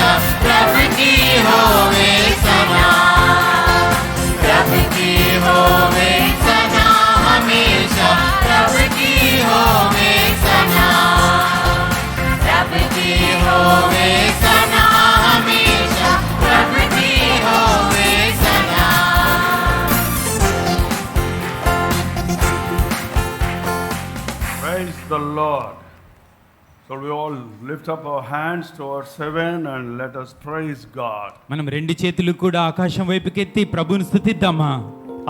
हमेशा प्रभु की होवे सना, प्रभु की होवे सना, हमेशा प्रभु की होवे सना, प्रभु की होवे सना, हमेशा प्रभु की होवे सना। Praise the Lord. Shall we all lift up our hands towards heaven and let us praise God. మనం రెండు చేతులు కూడా ఆకాశం వైపుకెత్తి ప్రభువుని స్తుతిద్దామా?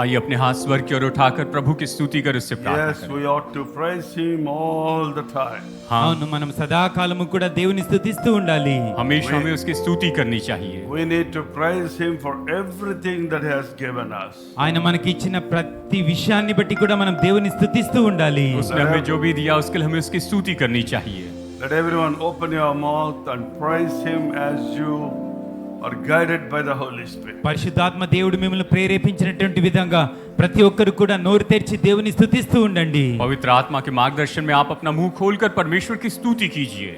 आइए अपने हाथ स्वर की ओर उठाकर प्रभु की स्तुति कर उससे प्रार्थना Yes, करें। we ought to praise Him all the time. हाँ, అవును, మనం సదాకాలము కూడా దేవుని స్తుతిస్తూ ఉండాలి. हमेशा हमें उसकी स्तुति करनी चाहिए। We need to praise Him for everything that He has given us. ఆయన మనకి ఇచ్చిన ప్రతి విషయాన్ని బట్టి కూడా మనం దేవుని స్తుతిస్తూ ఉండాలి. उसने हमें जो भी दिया उसके लिए हमें उसकी स्तुति करनी चाहिए। Let everyone open your mouth and praise Him as you are guided by the Holy Spirit. పరిశుద్ధాత్మ దేవుడు మిమ్మల్ని ప్రేరేపించినటువంటి విధంగా ప్రతి ఒక్కరు కూడా నోరు తెరిచి దేవుని స్తుతిస్తూ ఉండండి. पवित्र आत्मा के मार्गदर्शन में आप अपना मुंह खोलकर परमेश्वर की स्तुति कीजिए।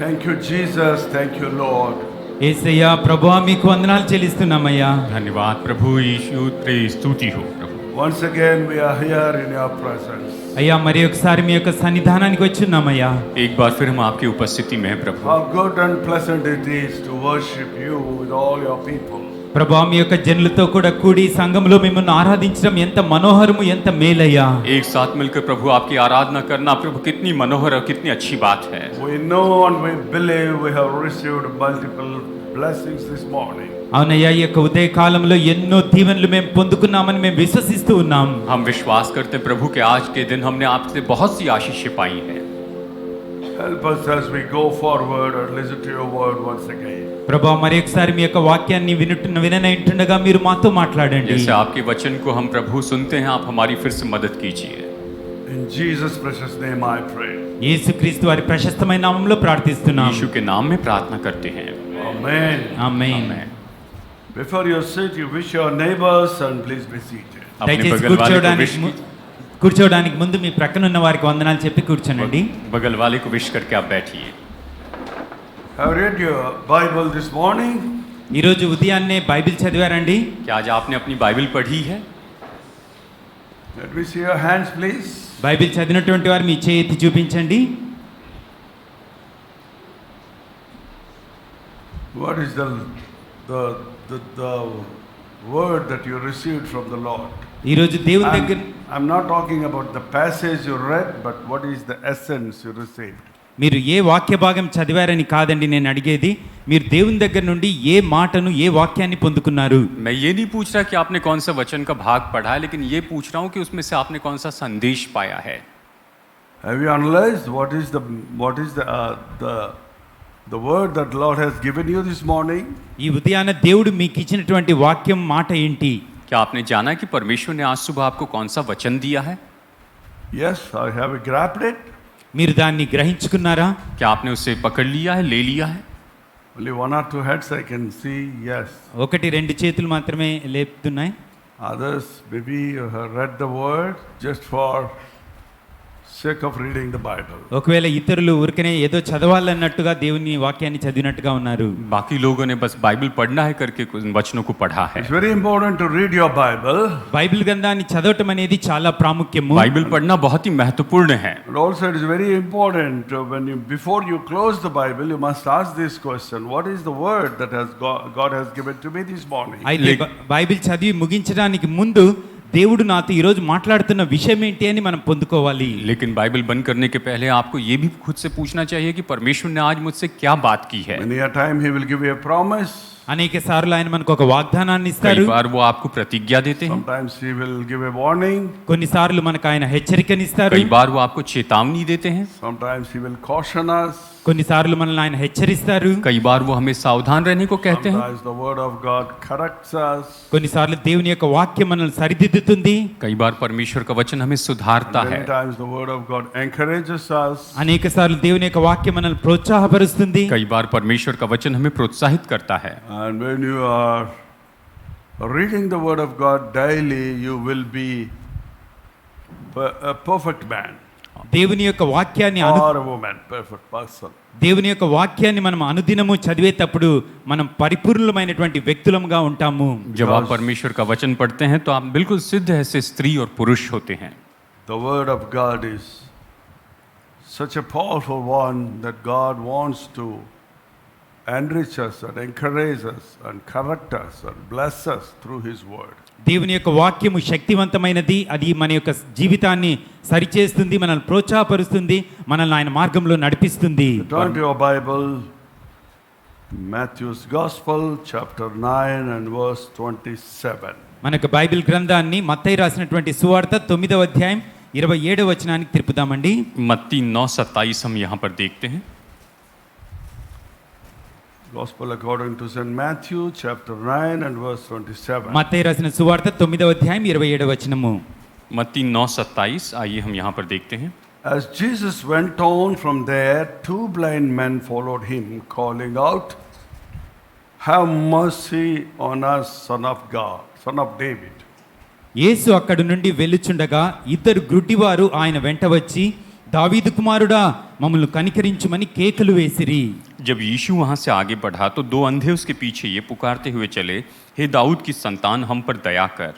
Thank you, Jesus. Thank you, Lord. యేసయ్యా ప్రభువా మీకు వందనాలు చెల్లిస్తున్నామయ్యా. धन्यवाद प्रभु यीशु, तेरी स्तुति हो प्रभु। Once again, we are here in your presence. అయ్యా మరి ఒకసారి మీ యొక్క సన్నిధానానికి వచ్చున్నామయ్యా. एक बार फिर हम आपकी उपस्थिति में हैं प्रभु। How good and pleasant it is to worship you with all your people. ప్రభువా మీ యొక్క జనులతో కూడా కూడి సంఘంలో మిమ్మల్ని ఆరాధించడం ఎంత మనోహరము, ఎంత మేలయ్యా. एक साथ मिलकर प्रभु आपकी आराधना करना प्रभु कितनी मनोहर और कितनी अच्छी बात है। We know and we believe we have received multiple blessings this morning. అవునయ్యా, ఈ యొక్క ఉదయ కాలంలో ఎన్నో దీవెనలు మేము పొందుకున్నామని మేము విశ్వసిస్తూ ఉన్నాం. हम विश्वास करते हैं प्रभु के आज के दिन हमने आपसे बहुत सी आशीषें पाई हैं। Help us as we go forward and listen to your word once again. ప్రభువా మరి ఒకసారి మీ యొక్క వాక్యాన్ని విననైంటుండగా మీరు మాతో మాట్లాడండి. जैसे आपके वचन को हम प्रभु सुनते हैं, आप हमारी फिर से मदद कीजिए। In Jesus' precious name I pray. యేసుక్రీస్తు వారి ప్రశస్తమైన నామములో ప్రార్థిస్తున్నాం. यीशु के नाम में प्रार्थना करते हैं। Amen. Amen. Before you sit, you wish your neighbors and please be seated. अपने దయచేసి बगल वाले को विश కూర్చోవడానికి ముందు మీ ప్రక్కన ఉన్న వారికి వందనాలు చెప్పి కూర్చోనండి. बगल वाले को विश करके आप बैठिए। Have you read your Bible this morning? ఈరోజు ఉదయాన్నే బైబిల్ చదివారండి? क्या आज आपने अपनी बाइबल पढ़ी है? Let me see your hands, please. Bible చదివినటువంటి వారు మీ చేయి ఎత్తి చూపించండి. What is the word that you received from the Lord? ఈరోజు దేవుని దగ్గర I'm not talking about the passage you read, but what is the essence you received? మీరు ఏ వాక్య భాగం చదివారని కాదండి నేను అడిగేది, మీరు దేవుని దగ్గర నుండి ఏ మాటను, ఏ వాక్యాన్ని పొందుకున్నారు. मैं ये नहीं पूछ रहा कि आपने कौन सा वचन का भाग पढ़ा है, लेकिन ये पूछ रहा हूँ कि उसमें से आपने कौन सा संदेश पाया है। Have you analyzed what is the word that Lord has given you this morning? ఈ ఉదయాన దేవుడు మీకు ఇచ్చినటువంటి వాక్యం మాట ఏంటి? क्या आपने जाना कि परमेश्वर ने आज सुबह आपको कौन सा वचन दिया है? Yes, I have grasped it. మీరు దాన్ని గ్రహించుకున్నారా? क्या आपने उसे पकड़ लिया है, ले लिया है? Only one or two heads I can see, yes. ఒకటి రెండు చేతులు మాత్రమే లేపుతున్నాయి. Others, maybe you have read the word just for sake of reading the Bible. ఒకవేళ ఇతరులు ఊరికనే ఏదో చదవాలన్నట్టుగా దేవుని వాక్యాన్ని చదివినట్టుగా ఉన్నారు. बाकी लोगों ने बस बाइबल पढ़ना है करके कुछ वचनों को पढ़ा है। It's very important to read your Bible. Bible గ్రంథాన్ని చదవటం అనేది చాలా ప్రాముఖ్యము. बाइबल पढ़ना बहुत ही महत्वपूर्ण है। And also it is very important before you close the Bible, you must ask this question: what is the word that God has given to me this morning? అయితే Bible చదివి ముగించడానికి ముందు దేవుడు నాతో ఈరోజు మాట్లాడుతున్న విషయం ఏంటి అని మనం పొందుకోవాలి. लेकिन बाइबल बंद करने के पहले आपको ये भी खुद से पूछना चाहिए कि परमेश्वर ने आज मुझसे क्या बात की है. Many a time He will give you a promise. అనేక సార్లు ఆయన మనకు ఒక వాగ్దానాన్ని कई ఇస్తారు. बार वो आपको प्रतिज्ञा देते हैं, Sometimes He will give a warning. కొన్నిసార్లు మనకు ఆయన హెచ్చరికనిస్తారు. कई बार वो आपको चेतावनी देते हैं, Sometimes He will caution us. కొన్నిసార్లు మనల్ని ఆయన హెచ్చరిస్తారు. कई बार वो हमें सावधान रहने को कहते हैं, Sometimes the Word of God corrects us. కొన్నిసార్లు దేవుని యొక్క వాక్యం మనల్ని సరిదిద్దుతుంది. कई बार परमेश्वर का वचन हमें सुधारता है. Many times the Word of God encourages us. అనేక సార్లు దేవుని యొక్క వాక్యం మనల్ని ప్రోత్సాహపరుస్తుంది. कई बार परमेश्वर का वचन हमें प्रोत्साहित करता है. And when you are reading the Word of God daily, you will be a perfect man దేవుని యొక్క వాక్యాన్ని or a woman, perfect person. దేవుని యొక్క వాక్యాన్ని మనం అనుదినము చదివేటప్పుడు మనం పరిపూర్ణమైనటువంటి వ్యక్తులముగా ఉంటాము. जब आप परमेश्वर का वचन पढ़ते हैं तो आप बिल्कुल सिद्ध ऐसे स्त्री और पुरुष होते हैं. The Word of God is such a powerful one that God wants to enrich us and encourage us and correct us and bless us through His Word. దేవుని యొక్క వాక్యము శక్తివంతమైనది. అది మన యొక్క జీవితాన్ని సరిచేస్తుంది, మనల్ని ప్రోత్సాహపరుస్తుంది, మనల్ని ఆయన మార్గంలో నడిపిస్తుంది. Turn to your Bible, Matthew's Gospel, chapter 9 and verse 27. మనకు బైబిల్ గ్రంథాన్ని మత్తయి రాసినటువంటి సువార్త 9వ అధ్యాయం 27వ వచనానికి తిప్పుదామండి. मत्ती 9:27 हम यहाँ पर देखते हैं. Gospel according to St. Matthew, chapter 9 and verse 27. మత్తయి రాసిన సువార్త 9వ అధ్యాయం 27వ వచనము. मत्ती 9:27 आइए हम यहाँ पर देखते हैं. As Jesus went on from there, two blind men followed him, calling out, "Have mercy on us, Son of God, Son of David." యేసు అక్కడి నుండి వెళ్ళుచుండగా ఇద్దరు గ్రుడ్డివారు ఆయన వెంట వచ్చి, దావీదు కుమారుడా మమ్మల్ని కనికరించుమని కేకలు వేసిరి. जब यीशु वहाँ से आगे बढ़ा तो दो अंधे उसके पीछे ये पुकारते हुए चले, हे दाऊद की संतान हम पर दया कर.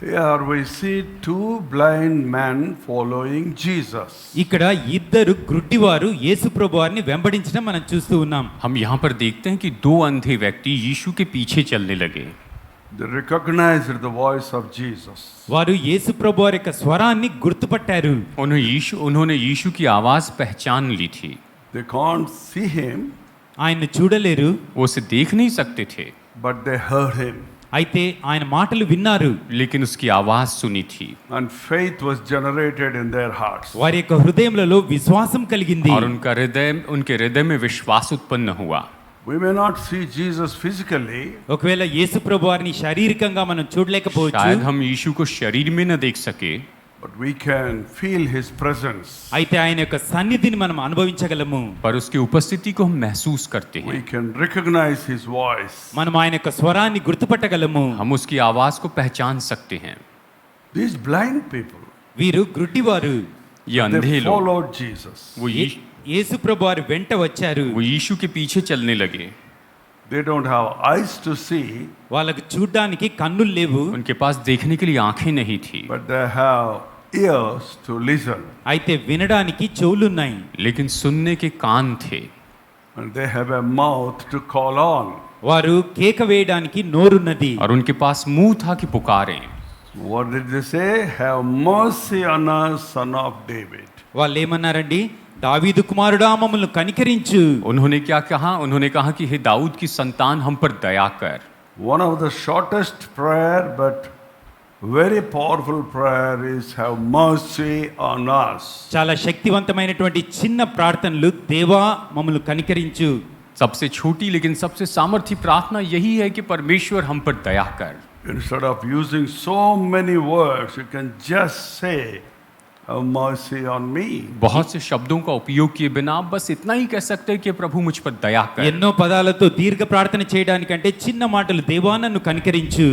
Here we see two blind men following Jesus. ఇక్కడ ఇద్దరు గ్రుడ్డివారు యేసు ప్రభువారిని వెంబడించడం మనం చూస్తూ ఉన్నాం. हम यहाँ पर देखते हैं कि दो अंधे व्यक्ति यीशु के पीछे चलने लगे. They recognized the voice of Jesus. వారు యేసు ప్రభువారి యొక్క స్వరాన్ని గుర్తుపట్టారు. उन्होंने यीशु की आवाज पहचान ली थी. They can't see him, ఆయన్ను చూడలేరు, वो उसे देख नहीं सकते थे, but they heard him. అయితే ఆయన మాటలు విన్నారు. लेकिन उसकी आवाज सुनी थी. And faith was generated in their hearts. వారి యొక్క హృదయములలో విశ్వాసం కలిగింది. और उनके हृदय में विश्वास उत्पन्न हुआ. We may not see Jesus physically, ఒకవేళ యేసు ప్రభువారిని శారీరకంగా మనం చూడలేకపోవచ్చు, शायद हम यीशु को शरीर में न देख सके, but we can feel his presence. అయితే ఆయన యొక్క సన్నిధిని మనం అనుభవించగలము. पर उसकी उपस्थिति को हम महसूस करते We हैं. can recognize his voice. మనం ఆయన యొక్క స్వరాన్ని గుర్తుపట్టగలము. हम उसकी आवाज को पहचान सकते हैं. These blind people, వీరు గ్రుడ్డివారు. ये अंधे they लोग followed Jesus. वो యేసు ప్రభువారి వెంట వచ్చారు. यीशु के पीछे चलने लगे. They don't have eyes to see, వాళ్ళకు చూడ్డానికి కన్నులు లేవు, उनके पास देखने के लिए आंखें नहीं थी, but they have ears to listen. అయితే వినడానికి చెవులున్నాయి. लेकिन सुनने के कान थे. And they have a mouth to call on. వారు కేక వేయడానికి నోరున్నది. और उनके पास मुंह था कि पुकारें. What did they say? Have mercy on us, Son of David. వాళ్ళు ఏమన్నారండి? దావీదు కుమారుడా మమ్మల్ని కనికరించు. उन्होंने क्या कहा? उन्होंने कहा कि हे दाऊद की संतान हम पर दया कर. One of the shortest prayer but very powerful prayer is have mercy on us. చాలా శక్తివంతమైనటువంటి చిన్న ప్రార్థనలు, దేవా మమ్మల్ని కనికరించు. सबसे छोटी लेकिन सबसे सामर्थी प्रार्थना यही है कि परमेश्वर हम पर दया कर. Instead of using so many words, you can just say, have mercy on me. बहुत से शब्दों का उपयोग किए बिना आप बस इतना ही कह सकते हैं कि प्रभु मुझ पर दया कर. ఎన్నో పదాలతో దీర్ఘ ప్రార్థన చేయడానికంటే చిన్న మాటలు, దేవా నన్ను కనికరించు.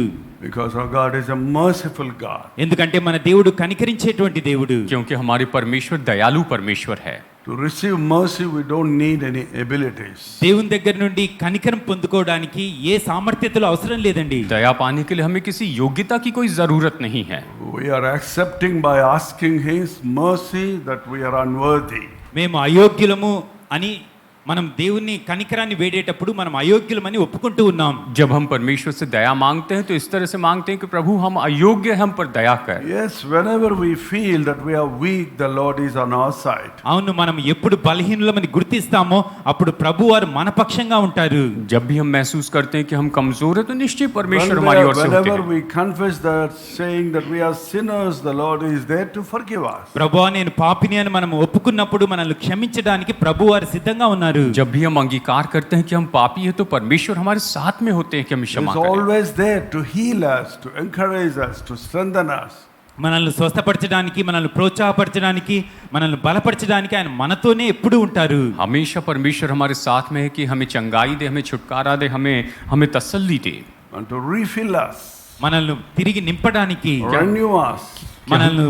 Because our God is a merciful God. ఎందుకంటే మన దేవుడు కనికరించేటువంటి దేవుడు. क्योंकि हमारे परमेश्वर दयालु परमेश्वर है. To receive mercy, we don't need any abilities. దేవుని దగ్గర నుండి కనికరం పొందుకోవడానికి ఏ సామర్థ్యతలు అవసరం లేదండి. दया पाने के लिए हमें किसी योग्यता की कोई जरूरत नहीं है. We are accepting by asking His mercy that we are unworthy. మేము అయోగ్యులము అని మనం దేవుని కనికరాన్ని వేడేటప్పుడు మనం అయోగ్యులమని ఒప్పుకుంటూ ఉన్నాం. जब हम परमेश्वर से दया मांगते हैं तो इस तरह से मांगते हैं कि प्रभु हम अयोग्य हैं, हम पर दया कर. Yes, whenever we feel that we are weak, the Lord is on our side. అవును, మనం ఎప్పుడు బలహీనులమని గుర్తిస్తామో అప్పుడు ప్రభువారు మన పక్షంగా ఉంటారు. जब भी हम महसूस करते हैं कि हम कमजोर हैं तो निश्चय परमेश्वर हमारी ओर से होते Whenever हैं. we confess that, saying that we are sinners, the Lord is there to forgive us. ప్రభువా నేను పాపిని అని మనం ఒప్పుకున్నప్పుడు మనల్ని క్షమించడానికి ప్రభువారు సిద్ధంగా ఉన్నారు. जब भी हम अंगीकार करते हैं कि हम पापी हैं तो परमेश्वर हमारे साथ में होते हैं कि हम He क्षमा is करें. always there to heal us, to encourage us, to strengthen us. మనల్ని స్వస్థపరచడానికి, మనల్ని ప్రోత్సాహపరచడానికి, మనల్ని బలపరచడానికి ఆయన మనతోనే ఎప్పుడూ ఉంటారు. हमेशा परमेश्वर हमारे साथ में है कि हमें चंगाई दे, हमें छुटकारा दे, हमें तसल्ली दे. And to refill us, మనల్ని తిరిగి నింపడానికి, renew us. మనల్ని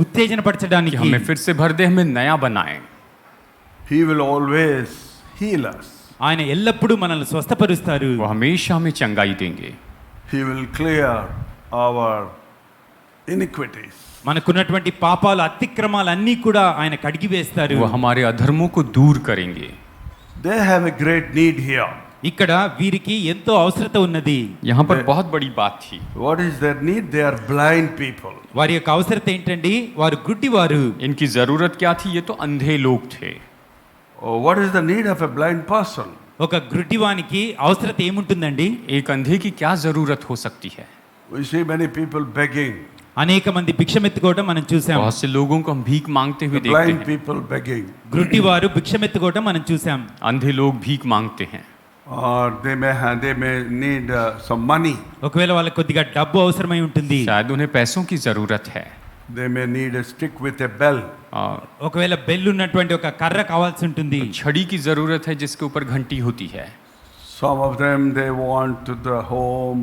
ఉత్తేజనపరచడానికి, हमें फिर से भर दे, हमें नया बनाए. He will always heal us. ఆయన ఎల్లప్పుడూ మనల్ని స్వస్థపరుస్తారు. वो हमेशा हमें चंगाई देंगे. He will clear our iniquities. మనకున్నటువంటి పాపాలు, అతిక్రమాలు అన్నీ కూడా ఆయన కడిగి వేస్తారు. वो हमारे अधर्मों को दूर करेंगे. They have a great need here. ఇక్కడ వీరికి ఎంతో అవసరత ఉన్నది. यहाँ पर बहुत बड़ी बात थी. What is their need? They are blind people. వారి యొక్క అవసరత ఏంటండి? వారు గుడ్డివారు. इनकी जरूरत क्या थी? ये तो अंधे लोग थे. Oh, what is the need of a blind person? ఒక గుడ్డివానికి అవసరత ఏముంటుందండి? एक अंधे की क्या जरूरत हो सकती है? We see many people begging. అనేక మంది భిక్షమెత్తుకోవడం మనం చూసాం. बहुत से लोगों को हम भीख मांगते हुए The देखते blind हैं. people begging. గుడ్డివారు భిక్షమెత్తుకోవడం మనం చూసాం. अंधे लोग भीख मांगते हैं. Or they may need some money. ఒకవేళ వాళ్ళకి కొద్దిగా డబ్బు అవసరమై ఉంటుంది. शायद उन्हें पैसों की जरूरत है. They may need a stick with a bell. ఒకవేళ బెల్ ఉన్నటువంటి ఒక కర్ర కావాల్సి ఉంటుంది. छड़ी की जरूरत है जिसके ऊपर घंटी होती है. Some of them they want the home,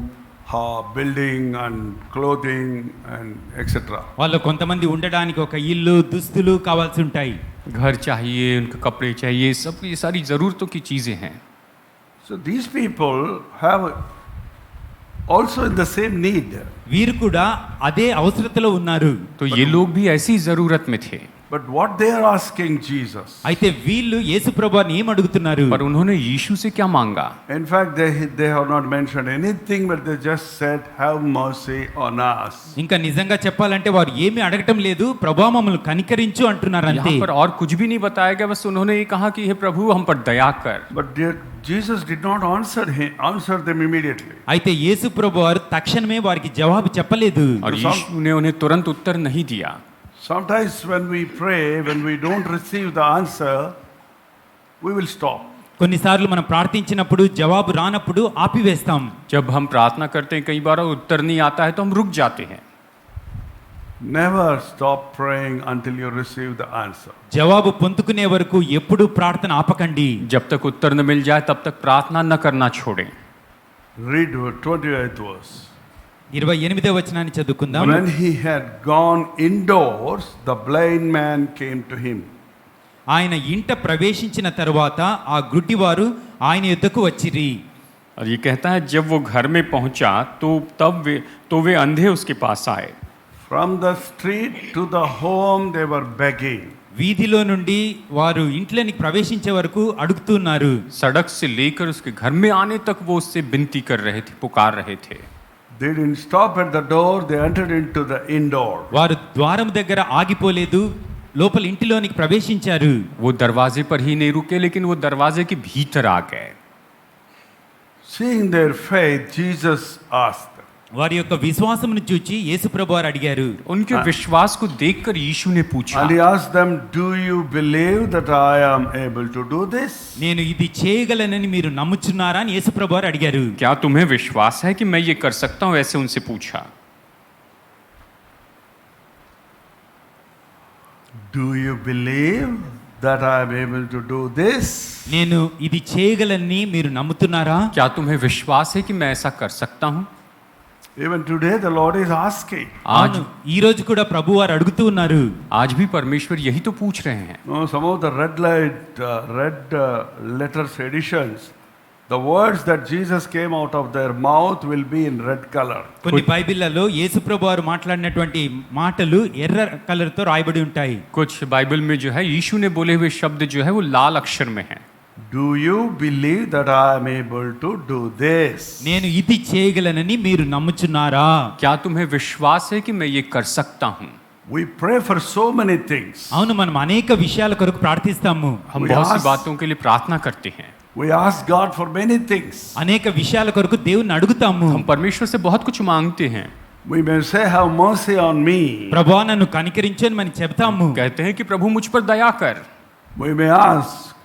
building and clothing and etc. వాళ్ళు కొంతమంది ఉండడానికి ఒక ఇల్లు, దుస్తులు కావాల్సి ఉంటాయి. घर चाहिए, उनके कपड़े चाहिए, सब ये सारी जरूरतों की चीजें हैं. So these people have also in the same need. వీరు కూడా అదే అవసరతలో ఉన్నారు. तो ये लोग भी ऐसी जरूरत में थे. But what they are asking Jesus. అయితే వీళ్ళు యేసు ప్రభువుని ఏం అడుగుతున్నారు? पर उन्होंने यीशु से क्या मांगा? In fact, they have not mentioned anything, but they just said, "Have mercy on us." ఇంకా నిజంగా చెప్పాలంటే వారు ఏమీ అడగటం లేదు, ప్రభువా మమ్మల్ని కనికరించు అంటున్నారు అంతే. यहाँ पर और कुछ भी नहीं बताया गया, बस उन्होंने ये कहा कि हे प्रभु हम पर दया कर. But Jesus did not answer them immediately. అయితే యేసు ప్రభువారు తక్షణమే వారికి జవాబు చెప్పలేదు. और यीशु ने उन्हें तुरंत उत्तर नहीं दिया. Sometimes when we pray, when we don't receive the answer, we will stop. కొన్నిసార్లు మనం ప్రార్థించినప్పుడు జవాబు రానప్పుడు ఆపివేస్తాం. जब हम प्रार्थना करते हैं कई बार उत्तर नहीं आता है तो हम रुक जाते हैं. Never stop praying until you receive the answer. జవాబు పొందుకునే వరకు ఎప్పుడూ ప్రార్థన ఆపకండి. जब तक उत्तर न मिल जाए तब तक प्रार्थना न करना छोड़ें. Read 28th verse. 28వ వచనాన్ని చదువుకుందాం. When he had gone indoors, the blind man came to him. ఆయన ఇంట ప్రవేశించిన తరువాత ఆ గుడ్డివారు ఆయన యొద్దకు వచ్చిరి. और ये कहता है जब वो घर में पहुंचा तो वे अंधे उसके पास आए. From the street to the home they were begging. వీధిలో నుండి వారు ఇంట్లోనికి ప్రవేశించే వరకు అడుగుతున్నారు. सड़क से लेकर उसके घर में आने तक वो उससे विनती कर रहे थे, पुकार रहे थे. They didn't stop at the door, they entered into the indoor. వారు ద్వారం దగ్గర ఆగిపోలేదు, లోపల ఇంటిలోనికి ప్రవేశించారు. वो दरवाजे पर ही नहीं रुके लेकिन वो दरवाजे के भीतर आ गए. Seeing their faith, Jesus asked, వారి యొక్క విశ్వాసమును చూచి యేసు ప్రభువారు అడిగారు. उनके विश्वास को देखकर यीशु ने पूछा, and he asked them, "Do you believe that I am able to do this?" నేను ఇది చేయగలనని మీరు నమ్ముచున్నారా అని యేసు ప్రభువారు అడిగారు. क्या तुम्हें विश्वास है कि मैं ये कर सकता हूं? ऐसे उनसे पूछा. Do you believe that I am able to do this? నేను ఇది చేయగలనని మీరు నమ్ముతున్నారా? क्या तुम्हें विश्वास है कि मैं ऐसा कर सकता हूं? Even today the Lord is asking. आज ఈ రోజు కూడా ప్రభువారు అడుగుతూ ఉన్నారు. आज भी परमेश्वर यही तो पूछ रहे हैं. No, some of the red letters editions, the words that Jesus came out of their mouth will be in red color. కొన్ని బైబిళ్లలో యేసు ప్రభువారు మాట్లాడినటువంటి మాటలు ఎర్ర కలర్ తో రాయబడి ఉంటాయి. कुछ बाइबल में जो है यीशु ने बोले हुए शब्द जो है वो लाल अक्षर में है. Do you believe that I am able to do this? నేను ఇది చేయగలనని మీరు నమ్ముచున్నారా? क्या तुम्हें विश्वास है कि मैं ये कर सकता हूँ? We pray for so many things. అవును, మనం అనేక విషయాల కొరకు ప్రార్థిస్తాము. हम We बहुत सी ask- बातों के लिए प्रार्थना करते हैं. We ask God for many things. అనేక విషయాల కొరకు దేవుని అడుగుతాము. हम परमेश्वर से बहुत कुछ मांगते हैं. We may say, have mercy on me. ప్రభువా నన్ను కనికరించని మనం చెప్తాము. कहते हैं कि प्रभु मुझ पर दया कर. We may ask,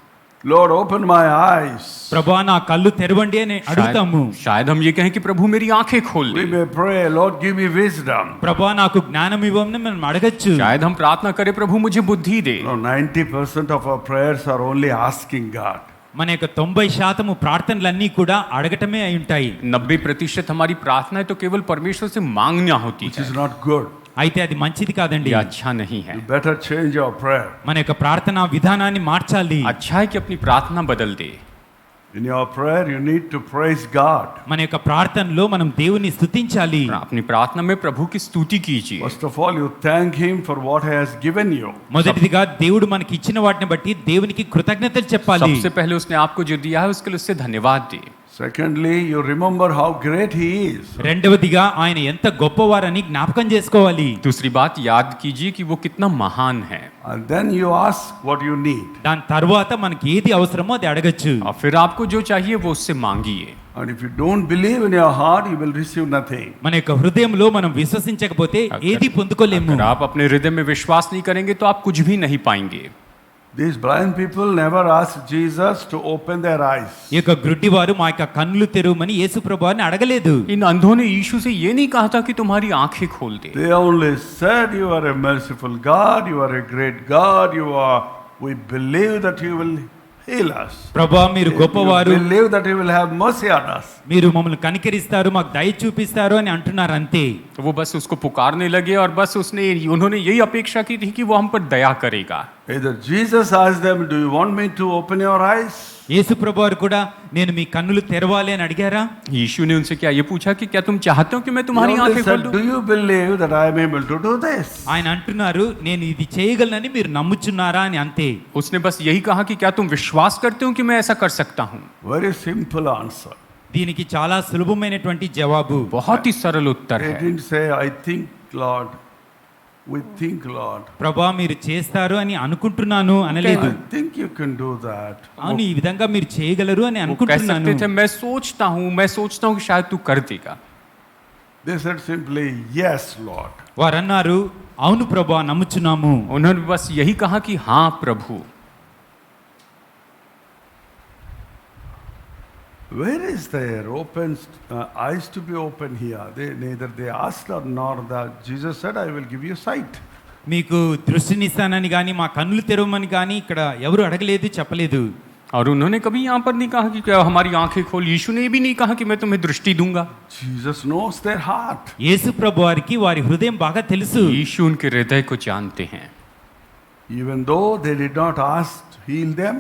Lord, open my eyes. ప్రభువా నా కళ్ళు తెరవండి అని అడుగుతాము. शायद हम ये कहें कि प्रभु मेरी आंखें खोल We they. may pray, Lord, give me wisdom. ప్రభువా నాకు జ్ఞానం ఇవ్వమని మనం అడగచ్చు. शायद हम प्रार्थना करें प्रभु मुझे बुद्धि दे. No, 90% of our prayers are only asking God. మన యొక్క 90% ప్రార్థనలన్నీ కూడా అడగటమే అయి ఉంటాయి. 90% हमारी प्रार्थनाएं तो केवल परमेश्वर से मांगना होती Which है. is not good. అయితే అది మంచిది కాదండి. ये अच्छा नहीं है. You better change your prayer. మన యొక్క ప్రార్థనా విధానాన్ని మార్చాలి. अच्छा है कि अपनी प्रार्थना बदल दे. In your prayer, you need to praise God. మన యొక్క ప్రార్థనలో మనం దేవుని స్తుతించాలి. अपनी प्रार्थना में प्रभु की स्तुति कीजिए. First of all, you thank Him for what He has given you. మొదటిదిగా దేవుడు మనకి ఇచ్చిన వాటిని బట్టి దేవునికి కృతజ్ఞతలు చెప్పాలి. सबसे पहले उसने आपको जो दिया है उसके लिए उससे धन्यवाद दे. Secondly, you remember how great He is. రెండవదిగా ఆయన ఎంత గొప్పవారని జ్ఞాపకం చేసుకోవాలి. दूसरी बात याद कीजिए कि वो कितना महान है. And then you ask what you need. దాని తర్వాత మనకి ఏది అవసరమో అది అడగచ్చు. और फिर आपको जो चाहिए वो उससे मांगिए. And if you don't believe in your heart, you will receive nothing. మన యొక్క హృదయంలో మనం విశ్వసించకపోతే ఏది పొందుకోలేము. अगर आप अपने हृदय में विश्वास नहीं करेंगे तो आप कुछ भी नहीं पाएंगे. These blind people never asked Jesus to open their eyes. ఈ యొక్క గ్రుడ్డివారు మా యొక్క కన్నులు తెరవమని యేసు ప్రభువారిని అడగలేదు. इन अंधों ने यीशु से ये नहीं कहा था कि तुम्हारी आंखें खोल दे. They only said, you are a merciful God, you are a great God, we believe that you will heal us. ప్రభువా మీరు గొప్పవారు, We believe that you will have mercy on us. మీరు మమ్మల్ని కనికరిస్తారు, మాకు దయ చూపిస్తారు అని అంటున్నారు అంతే. तो वो बस उसको पुकारने लगे और बस उन्होंने यही अपेक्षा की थी कि वो हम पर दया करेगा. Either Jesus asked them, do you want me to open your eyes? యేసు ప్రభువారు కూడా నేను మీ కన్నులు తెరవాలి అని అడిగారా? यीशु ने उनसे क्या ये पूछा कि क्या तुम चाहते हो कि मैं He तुम्हारी only आंखें खोल said, दूं? do you believe that I am able to do this? ఆయన అంటున్నారు నేను ఇది చేయగలనని మీరు నమ్ముచున్నారా అని అంతే. उसने बस यही कहा कि क्या तुम विश्वास करते हो कि मैं ऐसा कर सकता हूँ? Very simple answer. దీనికి చాలా సులభమైనటువంటి జవాబు. बहुत ही सरल उत्तर They है. didn't say, I think, Lord. We think, Lord. ప్రభువా మీరు చేస్తారు అని అనుకుంటున్నాను అనలేదు. I think you can do that. అవును ఈ విధంగా మీరు చేయగలరు అని वो कह అనుకుంటున్నాను. सकते थे मैं सोचता हूँ कि शायद तू कर देगा. They said simply, yes, Lord. వారు అన్నారు అవును ప్రభువా నమ్ముచున్నాము. उन्होंने बस यही कहा कि हाँ प्रभु. Where is their eyes to be open here? Neither they asked nor that Jesus said, I will give you sight. మీకు దృష్టినిస్తానని కానీ మా కన్నులు తెరవమని కానీ ఇక్కడ ఎవరు అడగలేదు చెప్పలేదు. और उन्होंने कभी यहाँ पर नहीं कहा कि क्या हमारी आंखें खोल. यीशु ने भी नहीं कहा कि मैं तुम्हें दृष्टि दूंगा. Jesus knows their heart. యేసు ప్రభు వారికి వారి హృదయం బాగా తెలుసు. यीशु उनके हृदय को जानते हैं. Even though they did not ask to heal them,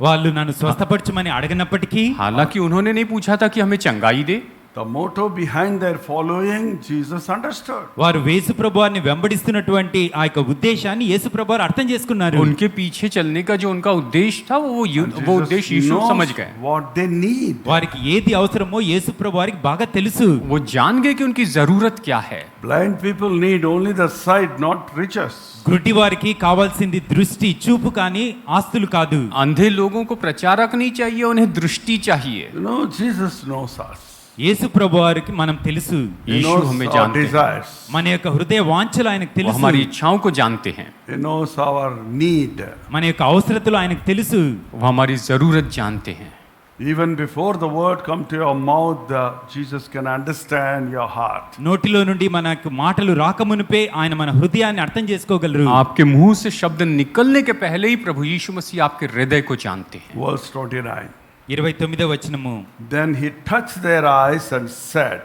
వాళ్ళు నన్ను స్వస్థపరచమని అడగనప్పటికీ हालांकि उन्होंने नहीं पूछा था कि हमें चंगाई दे. the motto behind their following, Jesus understood. వారు యేసు ప్రభు వారిని వెంబడిస్తున్నటువంటి ఆ యొక్క ఉద్దేశాన్ని యేసు ప్రభు వారు అర్థం చేసుకున్నారు. उनके पीछे चलने का जो उनका उद्देश्य था वो And उद्देश्य Jesus यीशु knows समझ गए. what they need. వారికి ఏది అవసరమో యేసు ప్రభు వారికి బాగా తెలుసు. वो जान गए कि उनकी जरूरत क्या है. Blind people need only the sight, not riches. గుడ్డి వారికి కావాల్సింది దృష్టి చూపు కానీ ఆస్తులు కాదు. अंधे लोगों को प्रचारक नहीं चाहिए, उन्हें दृष्टि चाहिए. You know, Jesus knows us. యేసు ప్రభు వారికి మనం తెలుసు. He यीशु knows हमें our जानते हैं. desires. మన యొక్క హృదయ వాంఛలు ఆయనకు वो తెలుసు. हमारी इच्छाओं को जानते हैं. He knows our need. మన యొక్క అవసరతలు ఆయనకు తెలుసు. वो हमारी जरूरत जानते हैं. Even before the word come to your mouth, Jesus can understand your heart. నోటిలో నుండి మనకు మాటలు రాకమునుపే ఆయన మన హృదయాన్ని అర్థం చేసుకోగలరు. आपके मुंह से शब्द निकलने के पहले ही प्रभु यीशु मसीह आपके हृदय को जानते हैं. Verse 29. 29వ వచనము. Then he touched their eyes and said,